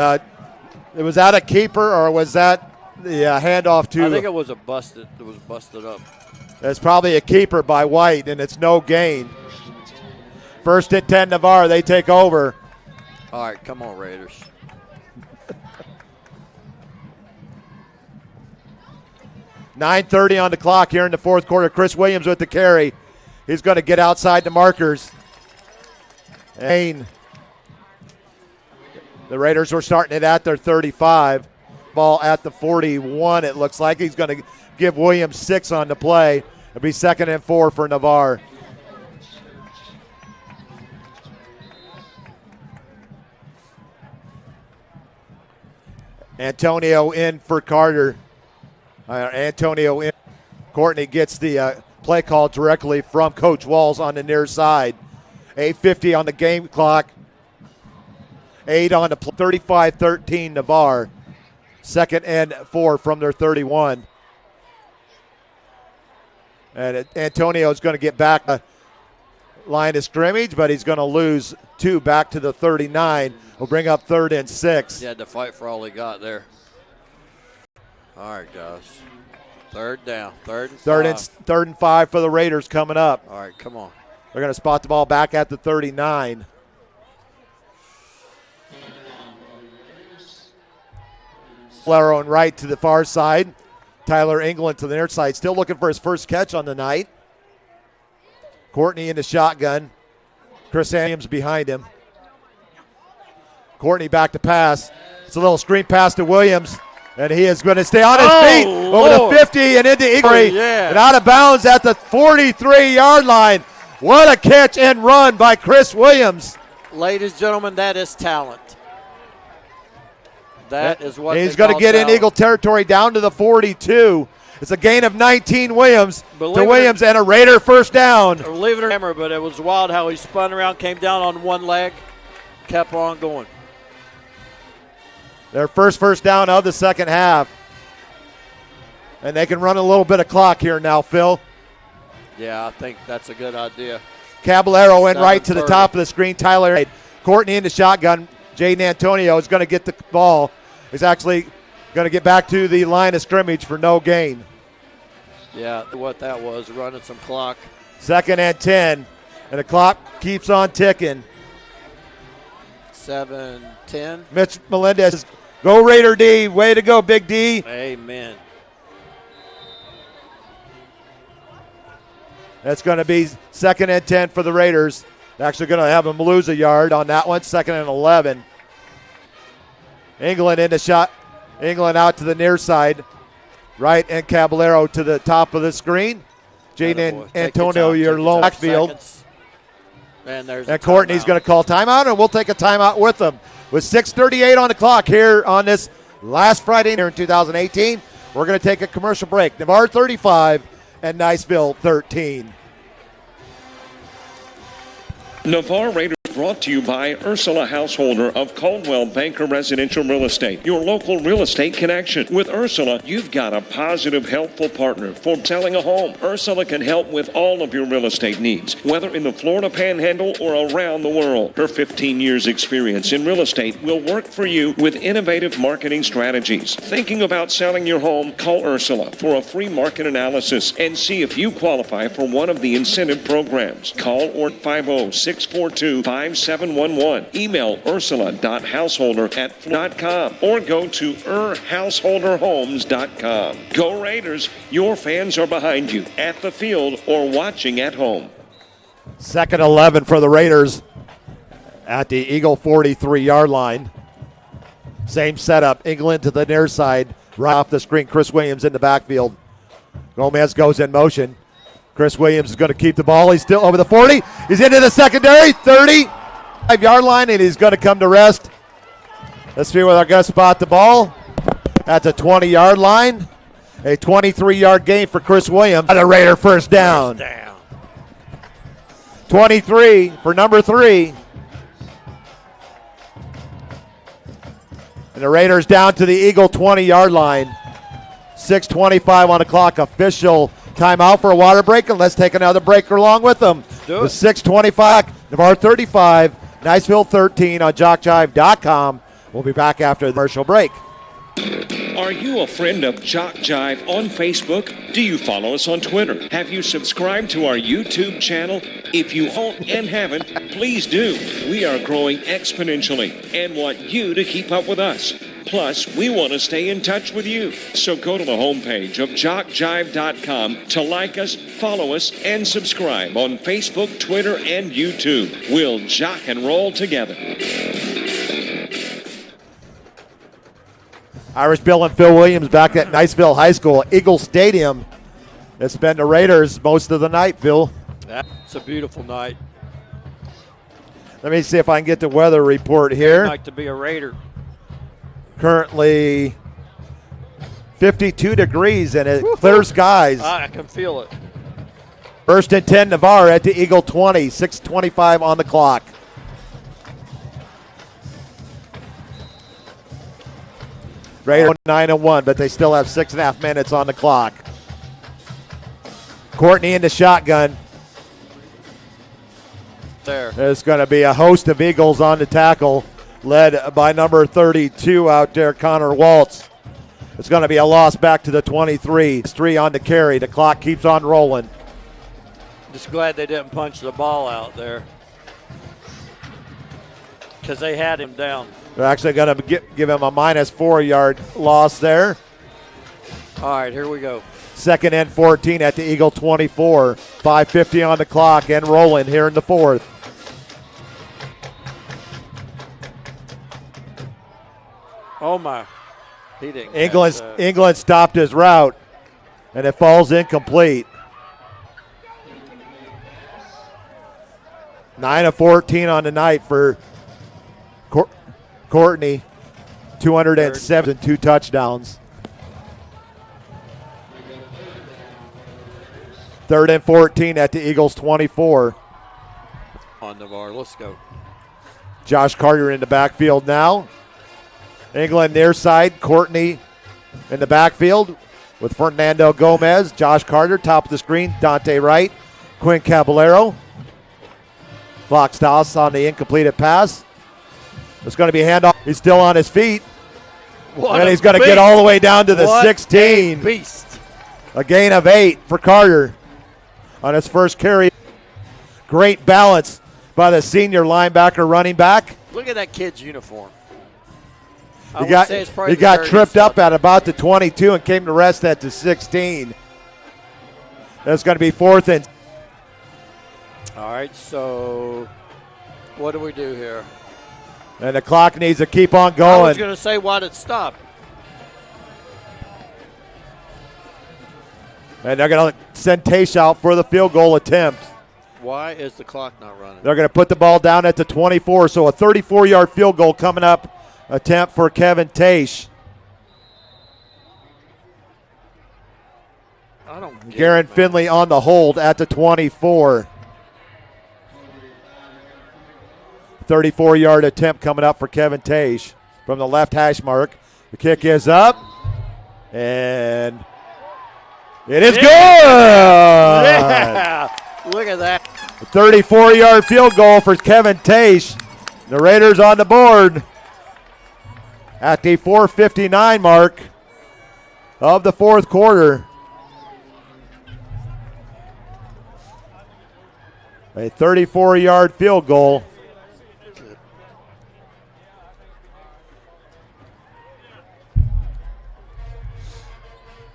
was that a keeper or was that the handoff to? I think it was busted up. It's probably a keeper by White, and it's no gain. 1st and 10 Navarre. They take over. All right, come on, Raiders. $9:30 on the clock here in the 4th quarter. Chris Williams with the carry. He's going to get outside the markers. And the Raiders were starting it at their 35. Ball at the 41, it looks like. He's going to give Williams 6 on the play. It'll be 2nd and 4 for Navarre. Antonio in for Carter. Antonio in. Courtney gets the play call directly from Coach Walls on the near side. 8:50 on the game clock. 8 on the 35-13 Navarre. 2nd and 4 from their 31. And Antonio is going to get back the line of scrimmage, but he's going to lose 2 back to the 39. We'll bring up 3rd and 6. He had to fight for all he got there. All right, guys. 3rd down. 3rd and 5. 3rd and 5 for the Raiders coming up. All right, come on. They're going to spot the ball back at the 39. Laro and right to the far side. Tyler England to the near side. Still looking for his first catch on the night. Courtney in the shotgun. Chris Williams behind him. Courtney back to pass. It's a little screen pass to Williams. And he is going to stay on his feet over the 50 and into Ingray. And out of bounds at the 43-yard line. What a catch and run by Chris Williams. Ladies and gentlemen, that is talent. That is what he's going to get in Eagle territory down to the 42. It's a gain of 19 Williams and a Raider first down. Believe it or not, but it was wild how he spun around, came down on one leg, kept on going. Their first down of the second half. And they can run a little bit of clock here now, Phil. Yeah, I think that's a good idea. Caballero in right to the top of the screen. Tyler Courtney in the shotgun. Jaden Antonio is going to get the ball. He's actually going to get back to the line of scrimmage for no gain. Yeah, what that was, running some clock. 2nd and 10, and the clock keeps on ticking. 7-10. Mitch Melendez, go Raider D. Way to go, Big D. Amen. That's going to be 2nd and 10 for the Raiders. They're actually going to have them lose a yard on that one. 2nd and 11. England in the shot. England out to the near side. Right, and Caballero to the top of the screen. Jaden Antonio, your lone backfield. And Courtney's going to call timeout, and we'll take a timeout with them. With 6:38 on the clock here on this last Friday here in 2018, we're going to take a commercial break. Navarre 35 and Niceville 13. Navarre Raiders brought to you by Ursula Householder of Caldwell Banker Residential Real Estate, your local real estate connection. With Ursula, you've got a positive, helpful partner for selling a home. Ursula can help with all of your real estate needs, whether in the Florida Panhandle or around the world. Her 15 years experience in real estate will work for you with innovative marketing strategies. Thinking about selling your home? Call Ursula for a free market analysis and see if you qualify for one of the incentive programs. Call or 50-642-5711. Email ursula.householder@.com or go to householderhomes.com. Go Raiders! Your fans are behind you at the field or watching at home. 2nd 11 for the Raiders at the Eagle 43-yard line. Same setup. England to the near side. Right off the screen, Chris Williams in the backfield. Gomez goes in motion. Chris Williams is going to keep the ball. He's still over the 40. He's into the secondary, 35-yard line, and he's going to come to rest. Let's see where they're going to spot the ball. That's a 20-yard line. A 23-yard gain for Chris Williams. And a Raider first down. 23 for number 3. And the Raiders down to the Eagle 20-yard line. 6:25 on the clock. Official timeout for a water break, and let's take another break along with them. With 6:25, Navarre 35, Niceville 13 on JockJive.com. We'll be back after the commercial break. Are you a friend of JockJive on Facebook? Do you follow us on Twitter? Have you subscribed to our YouTube channel? If you don't and haven't, please do. We are growing exponentially and want you to keep up with us. Plus, we want to stay in touch with you. So go to the homepage of JockJive.com to like us, follow us, and subscribe on Facebook, Twitter, and YouTube. We'll jock and roll together. Irish Bill and Phil Williams back at Niceville High School, Eagle Stadium. It's been the Raiders most of the night, Phil. It's a beautiful night. Let me see if I can get the weather report here. I'd like to be a Raider. Currently 52 degrees and clear skies. I can feel it. 1st and 10 Navarre at the Eagle 20, 6:25 on the clock. Raiders 9-1, but they still have 6.5 minutes on the clock. Courtney in the shotgun. There's going to be a host of Eagles on the tackle, led by number 32 out there, Connor Waltz. It's going to be a loss back to the 23. 3 on the carry. The clock keeps on rolling. Just glad they didn't punch the ball out there because they had him down. They're actually going to give him a -4-yard loss there. All right, here we go. 2nd and 14 at the Eagle 24. 5:50 on the clock and rolling here in the 4th. Oh, my. He didn't. England stopped his route, and it falls incomplete. 9 of 14 on the night for Courtney. 207 and 2 touchdowns. 3rd and 14 at the Eagles 24. On Navarre, let's go. Josh Carter in the backfield now. England near side. Courtney in the backfield with Fernando Gomez. Josh Carter, top of the screen. Dante Wright. Quinn Caballero. Fox toss on the incompleted pass. It's going to be a handoff. He's still on his feet. And he's going to get all the way down to the 16. Beast. A gain of 8 for Carter on his first carry. Great balance by the senior linebacker running back. Look at that kid's uniform. He got tripped up at about the 22 and came to rest at the 16. That's going to be 4th and. All right, so what do we do here? And the clock needs to keep on going. I was going to say, why did it stop? And they're going to send Taish out for the field goal attempt. Why is the clock not running? They're going to put the ball down at the 24, so a 34-yard field goal coming up. Attempt for Kevin Taish. I don't get Garen it, Finley on the hold at the 24. 34-yard attempt coming up for Kevin Tage from the left hash mark. The kick is up, and it is good. Yeah, look at that. A 34-yard field goal for Kevin Tage. The Raiders on the board at the 4:59 mark of the fourth quarter. A 34-yard field goal.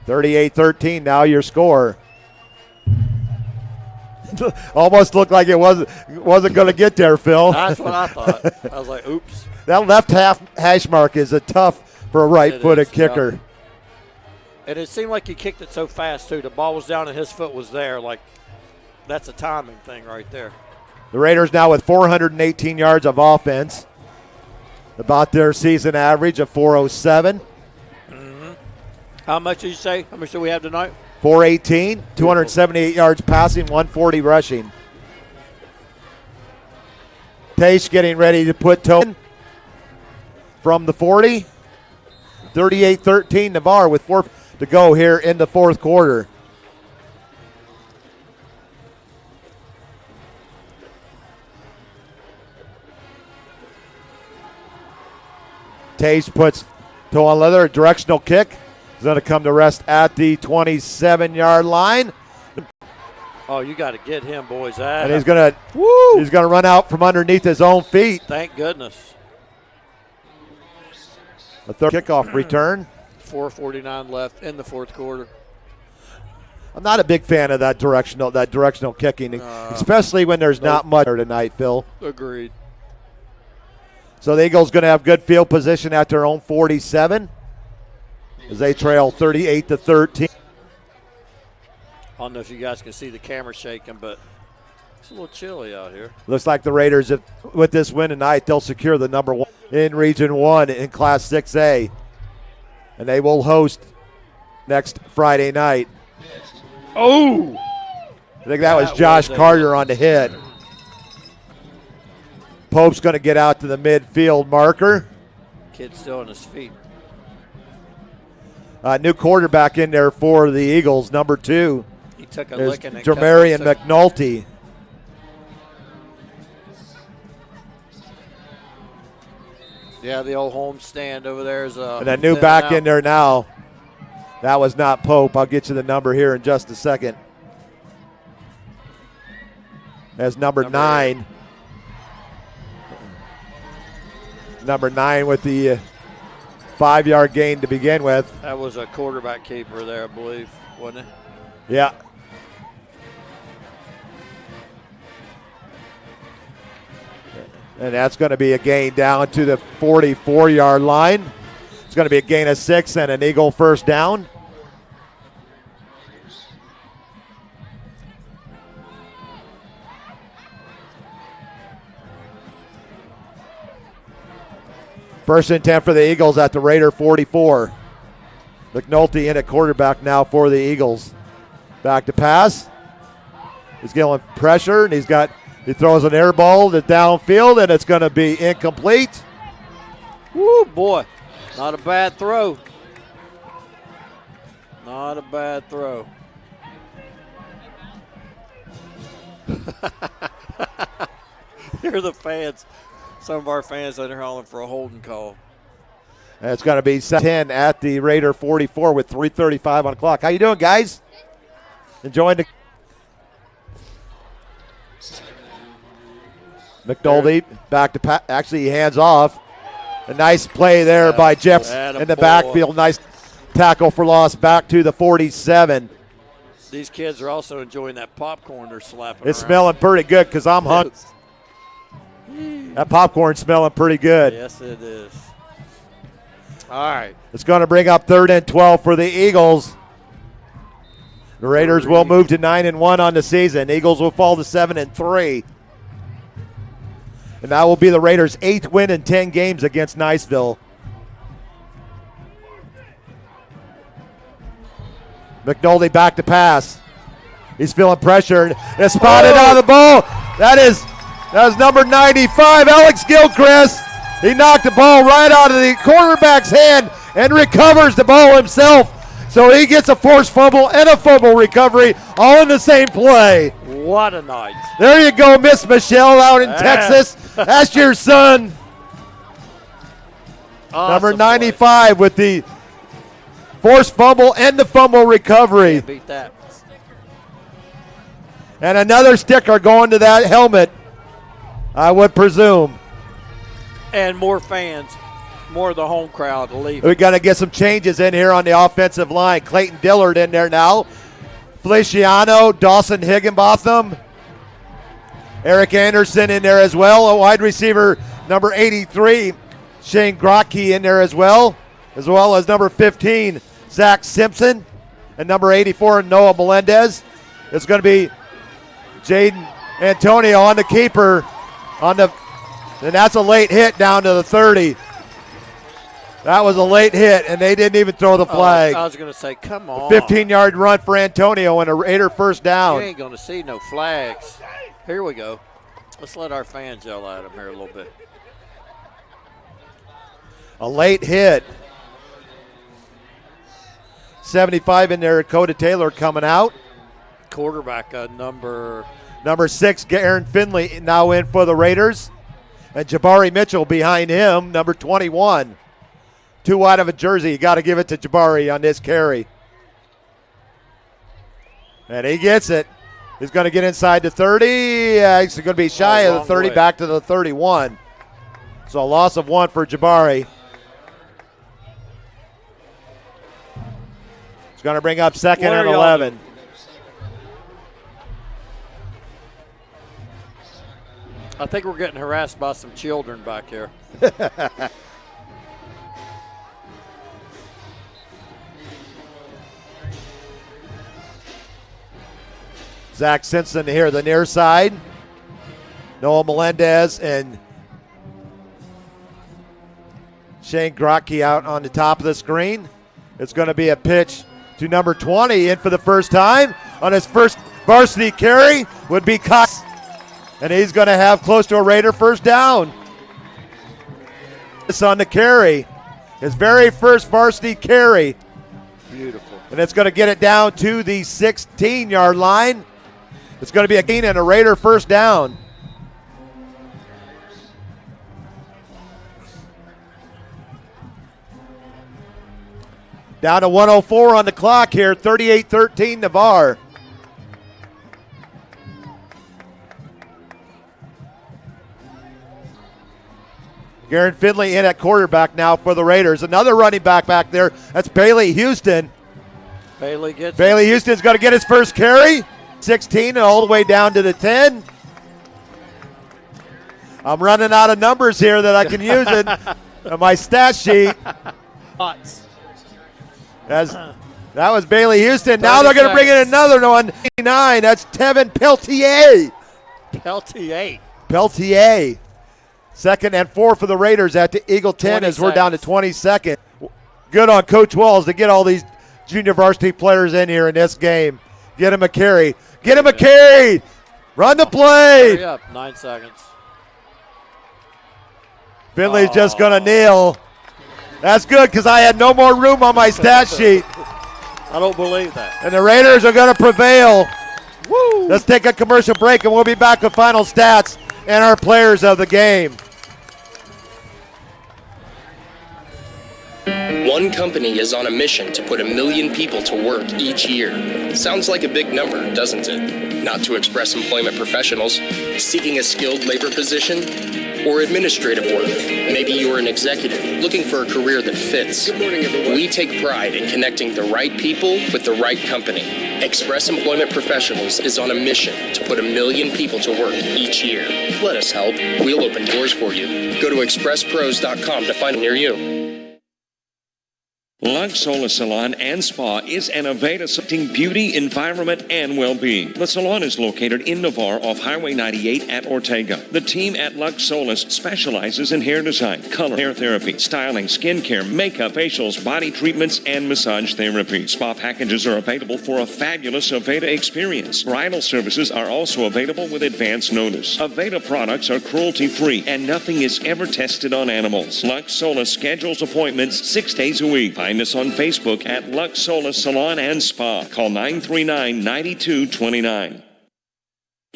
(38-13) now your score. Almost looked like it wasn't going to get there, Phil. That's what I thought. I was like, oops. That left half hash mark is a tough for a right-footed kicker. Yeah. And it seemed like he kicked it so fast, too. The ball was down and his foot was there. Like, that's a timing thing right there. The Raiders now with 418 yards of offense, about their season average of 407. How much did you say? How much do we have tonight? 418, 278 yards passing, 140 rushing. Tage getting ready to put toe in from the 40. 38-13 Navarre with 4 to go here in the fourth quarter. Tage puts toe on leather, a directional kick. He's going to come to rest at the 27-yard line. Oh, you got to get him, boys. And he's going to run out from underneath his own feet. Thank goodness. A third kickoff return. 4:49 left in the fourth quarter. I'm not a big fan of that directional kicking, especially when there's not much there tonight, Phil. Agreed. So the Eagles going to have good field position at their own 47 as they trail 38-13. I don't know if you guys can see the camera shaking, but it's a little chilly out here. Looks like the Raiders, with this win tonight, they'll secure the number 1 in Region 1 in Class 6A. And they will host next Friday night. Oh! I think that was Josh Carter on the hit. Pope's going to get out to the midfield marker. Kid's still on his feet. New quarterback in there for the Eagles, number 2. He took a There's licking and Jermarian McNulty. Yeah, the old home stand over there is and a new back in there now. That was not Pope. I'll get you the number here in just a second. As number 9. Number 9 with the 5-yard gain to begin with. That was a quarterback keeper there, I believe, wasn't it? Yeah. And that's going to be a gain down to the 44-yard line. It's going to be a gain of 6 and an Eagle first down. First and 10 for the Eagles at the Raider 44. McNulty in at quarterback now for the Eagles. Back to pass. He's getting pressure, and he throws an air ball to downfield, and it's going to be incomplete. Woo, boy. Not a bad throw. Not a bad throw. Here are the fans. Some of our fans that are calling for a holding call. And it's going to be 10 at the Raider 44 with 3:35 on the clock. How you doing, guys? Enjoying the McNulty back to actually hands off. A nice play there by Jeff in the backfield. Nice tackle for loss back to the 47. These kids are also enjoying that popcorn they're slapping It's around. smelling pretty good because I'm hungry. That popcorn's smelling pretty good. Yes, it is. All right. It's going to bring up 3rd and 12 for the Eagles. The Raiders will move to 9-1 on the season. Eagles will fall to 7-3. And that will be the Raiders' 8th win in 10 games against Niceville. McNulty back to pass. He's feeling pressure. And it's spotted out of the ball. That is That's number 95, Alex Gilchrist. He knocked the ball right out of the quarterback's hand and recovers the ball himself. So he gets a forced fumble and a fumble recovery all in the same play. What a night. There you go, Miss Michelle out in Texas. That's your son. Awesome Number 95 with the forced fumble and the fumble recovery. Can't beat that. And another sticker going to that helmet, I would presume. And more fans, more of the home crowd to leave. We got to get some changes in here on the offensive line. Clayton Dillard in there now. Feliciano, Dawson Higginbotham, Eric Anderson in there as well. A wide receiver, number 83, Shane Grotke in there as well as number 15, Zach Simpson, and number 84, Noah Melendez. It's going to be Jaden Antonio on the keeper, and that's a late hit down to the 30. That was a late hit, and they didn't even throw the flag. I was going to say, come on. 15-yard run for Antonio and a Raider first down. You ain't going to see no flags. Here we go. Let's let our fans yell at them here a little bit. A late hit. 75 in there, Dakota Taylor coming out. Quarterback number 6, Aaron Finley now in for the Raiders. And Jabari Mitchell behind him, number 21. Too wide of a jersey. You got to give it to Jabari on this carry. And he gets it. He's going to get inside the 30. He's going to be shy of the 30, back to the 31. So a loss of 1 for Jabari. It's going to bring up second and 11. I think we're getting harassed by some children back here. Zach Simpson here, the near side. Noah Melendez and Shane Grotke out on the top of the screen. It's going to be a pitch to number 20 in for the first time. On his first varsity carry would be Cox. And he's going to have close to a Raider first down. This on the carry. His very first varsity carry. Beautiful. And it's going to get it down to the 16-yard line. It's going to be a gain and a Raider first down. Down to 104 on the clock here, 38-13 Navarre. Garrett Finley in at quarterback now for the Raiders. Another running back there. That's Bailey Houston. Bailey Houston's going to get his first carry. 16 and all the way down to the 10. I'm running out of numbers here that I can use in my stat sheet. That was Bailey Houston. Now they're going to bring in another one. 9. That's Tevin Peltier. Peltier. 2nd and 4 for the Raiders at the Eagle 10 as we're down to 22nd. Good on Coach Walls to get all these junior varsity players in here in this game. Get him a carry. Get him a carry. Run the play. Hurry up. 9 seconds. Finley's just going to kneel. That's good because I had no more room on my stat sheet. I don't believe that. And the Raiders are going to prevail. Woo. Let's take a commercial break and we'll be back with final stats and our players of the game. One company is on a mission to put 1 million people to work each year. Sounds like a big number, doesn't it? Not to express employment professionals seeking a skilled labor position or administrative work. Maybe you're an executive looking for a career that fits. Good morning, everyone. We take pride in connecting the right people with the right company. Express Employment Professionals is on a mission to put 1 million people to work each year. Let us help. We'll open doors for you. Go to expresspros.com to find near you. Lux Solis Salon and Spa is an Aveda supporting beauty, environment, and well-being. The salon is located in Navarre off Highway 98 at Ortega. The team at Lux Solis specializes in hair design, color, hair therapy, styling, skincare, makeup, facials, body treatments, and massage therapy. Spa packages are available for a fabulous Aveda experience. Bridal services are also available with advance notice. Aveda products are cruelty-free, and nothing is ever tested on animals. Lux Solis schedules appointments 6 days a week. Find us on Facebook at Lux Solis Salon and Spa. Call 939-9229.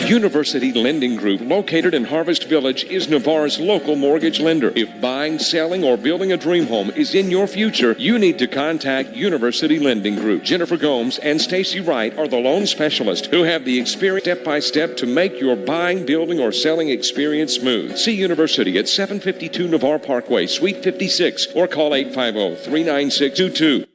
University Lending Group, located in Harvest Village, is Navarre's local mortgage lender. If buying, selling, or building a dream home is in your future, you need to contact University Lending Group. Jennifer Gomes and Stacy Wright are the loan specialists who have the experience step-by-step to make your buying, building, or selling experience smooth. See University at 752 Navarre Parkway, Suite 56, or call 850-396-22.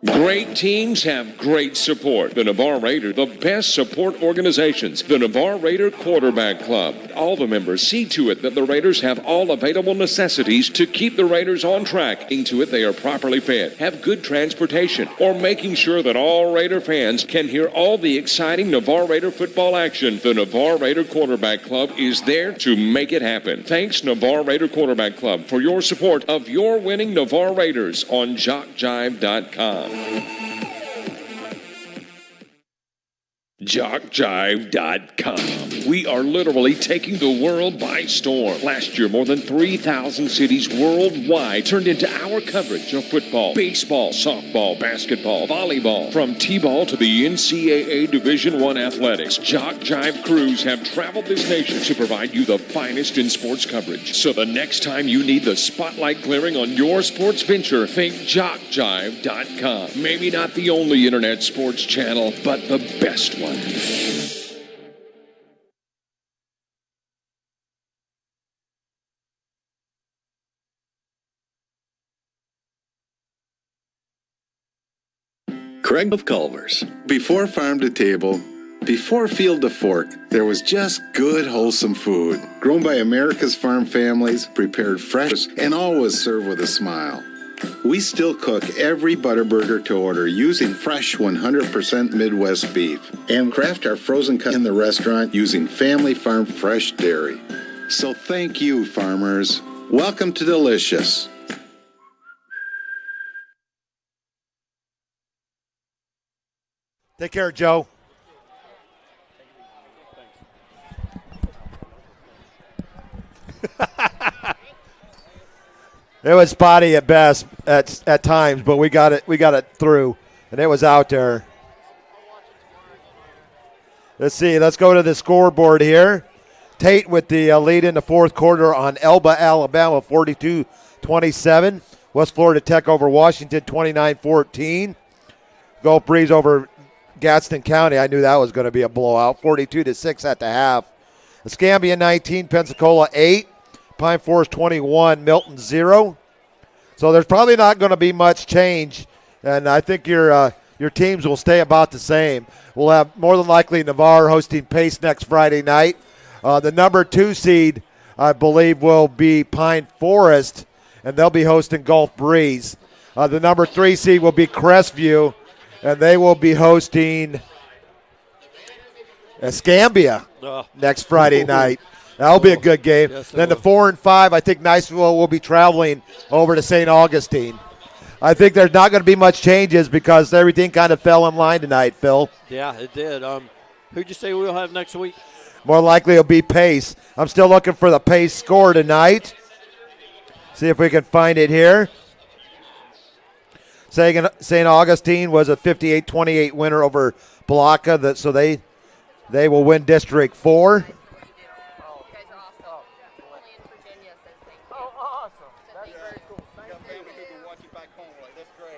Great teams have great support. The Navarre Raider, the best support organizations. The Navarre Raider Quarterback Club. All the members see to it that the Raiders have all available necessities to keep the Raiders on track. Seeing to it they are properly fed, have good transportation, or making sure that all Raider fans can hear all the exciting Navarre Raider football action. The Navarre Raider Quarterback Club is there to make it happen. Thanks, Navarre Raider Quarterback Club, for your support of your winning Navarre Raiders on JockJive.com. JockJive.com. We are literally taking the world by storm. Last year, more than 3,000 cities worldwide turned into our coverage of football, baseball, softball, basketball, volleyball. From T-ball to the NCAA Division I athletics, JockJive crews have traveled this nation to provide you the finest in sports coverage. So the next time you need the spotlight glaring on your sports venture, think JockJive.com. Maybe not the only internet sports channel, but the best one. Craig of Culver's. Before farm to table, before field to fork, there was just good, wholesome food. Grown by America's farm families, prepared fresh, and always served with a smile. We still cook every Butterburger to order using fresh 100% Midwest beef and craft our frozen cut in the restaurant using family farm fresh dairy. So thank you, farmers. Welcome to Delicious. Take care, Joe. It was spotty at best at times, but we got it through, and it was out there. Let's see. Let's go to the scoreboard here. Tate with the lead in the fourth quarter on Elba, Alabama, 42-27. West Florida Tech over Washington, 29-14. Gulf Breeze over Gadsden County. I knew that was going to be a blowout, 42-6 at the half. Escambia 19, Pensacola 8. Pine Forest 21, Milton 0. So there's probably not going to be much change, and I think your teams will stay about the same. We'll have more than likely Navarre hosting Pace next Friday night. The number 2 seed, I believe, will be Pine Forest, and they'll be hosting Gulf Breeze. The number 3 seed will be Crestview, and they will be hosting Escambia next Friday night. That'll be a good game. Yes, then the 4 and 5, I think Niceville will be traveling over to St. Augustine. I think there's not going to be much changes because everything kind of fell in line tonight, Phil. Yeah, it did. Who'd you say we'll have next week? More likely it'll be Pace. I'm still looking for the Pace score tonight. See if we can find it here. St. Augustine was a 58-28 winner over Palaka, so they will win District 4.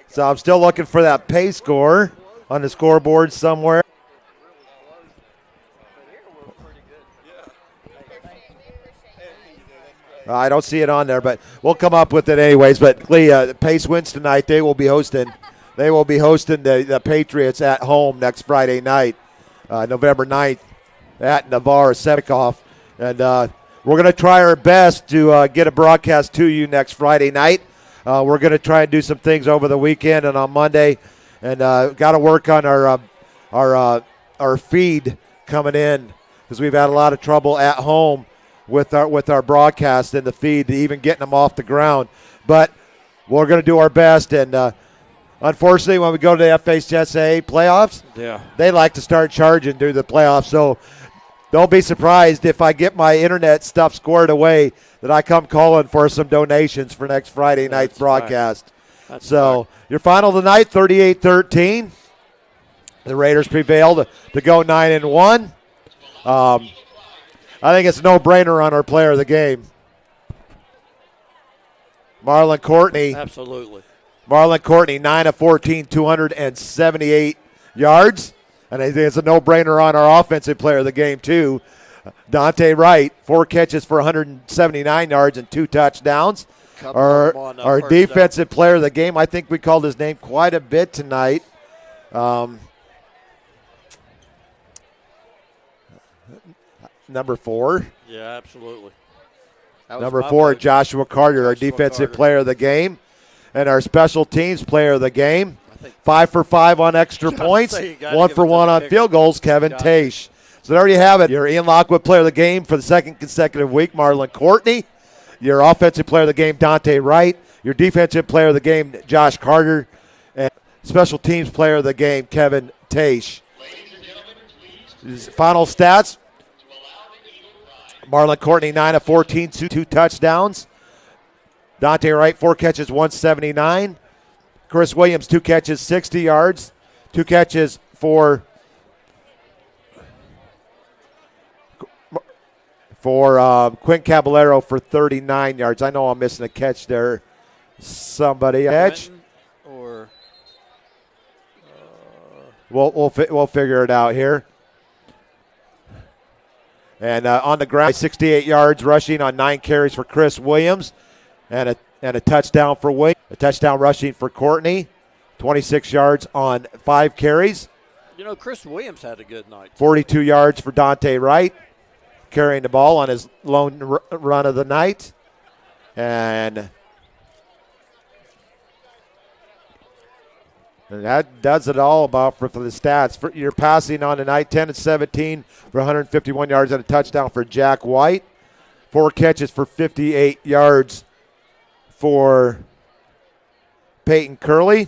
So I'm still looking for that pay score on the scoreboard somewhere. I don't see it on there, but we'll come up with it anyways. But Lee, Pace wins tonight. They will be hosting the Patriots at home next Friday night, November 9th at Navarre Sevikoff. And we're going to try our best to get a broadcast to you next Friday night. We're going to try and do some things over the weekend and on Monday, and got to work on our feed coming in because we've had a lot of trouble at home with our broadcast and the feed, even getting them off the ground. But we're going to do our best, and unfortunately, when we go to the FHSA playoffs, they like to start charging during the playoffs. So don't be surprised if I get my internet stuff squared away that I come calling for some donations for next Friday night's broadcast. So your final tonight, 38-13. The Raiders prevailed to go 9-1. I think it's a no-brainer on our player of the game. Marlon Courtney. Absolutely. Marlon Courtney, 9 of 14, 278 yards. And I think it's a no-brainer on our offensive player of the game, too. Dante Wright, 4 catches for 179 yards and 2 touchdowns. Our defensive player of the game, I think we called his name quite a bit tonight. Number 4. Yeah, absolutely. Number 4, Joshua Carter, our defensive player of the game. And our special teams player of the game. 5 for 5 on extra points. 1 for 1 on field goals, Kevin Taish. So there you have it. Your Ian Lockwood player of the game for the second consecutive week, Marlon Courtney. Your offensive player of the game, Dante Wright. Your defensive player of the game, Josh Carter. And special teams player of the game, Kevin Taish. Final stats. Marlon Courtney, 9 of 14, 2 touchdowns. Dante Wright, 4 catches, 179. Chris Williams, 2 catches, 60 yards. 2 catches for Quinn Caballero for 39 yards. I know I'm missing a catch there. Somebody catch? Or we'll figure it out here. And on the ground, 68 yards rushing on 9 carries for Chris Williams, and a touchdown for Williams. A touchdown rushing for Courtney, 26 yards on 5 carries. You know, Chris Williams had a good night. 42 yards for Dante Wright, carrying the ball on his lone run of the night. And that does it all about for the stats. You're passing on tonight, 10 and 17 for 151 yards and a touchdown for Jack White. 4 catches for 58 yards for Peyton Curley.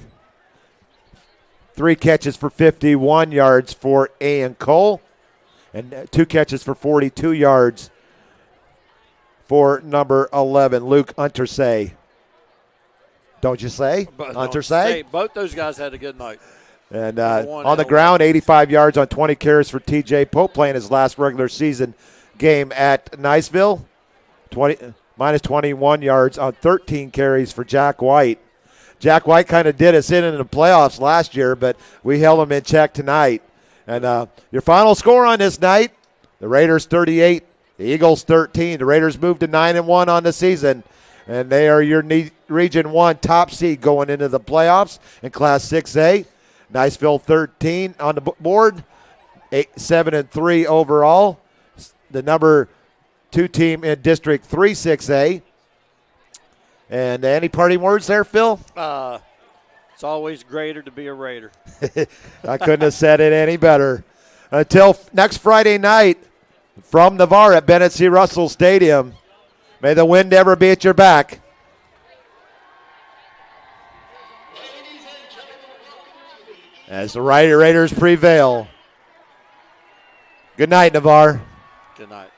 3 catches for 51 yards for Ian Cole. And 2 catches for 42 yards for number 11, Luke Untersay. Don't you say? Untersay? Both those guys had a good night. And on the ground, 85 yards on 20 carries for T.J. Pope, playing his last regular season game at Niceville. Minus 21 yards on 13 carries for Jack White. Jack White kind of did us in the playoffs last year, but we held him in check tonight. And your final score on this night, the Raiders 38, the Eagles 13. The Raiders moved to 9-1 on the season, and they are your Region 1 top seed going into the playoffs in Class 6A. Niceville 13 on the board, 7-3 overall. The number 2 team in District 3 6A. And any parting words there, Phil? It's always greater to be a Raider. I couldn't have said it any better. Until next Friday night from Navarre at Bennett C. Russell Stadium, may the wind ever be at your back. As the Raiders prevail. Good night, Navarre. Good night.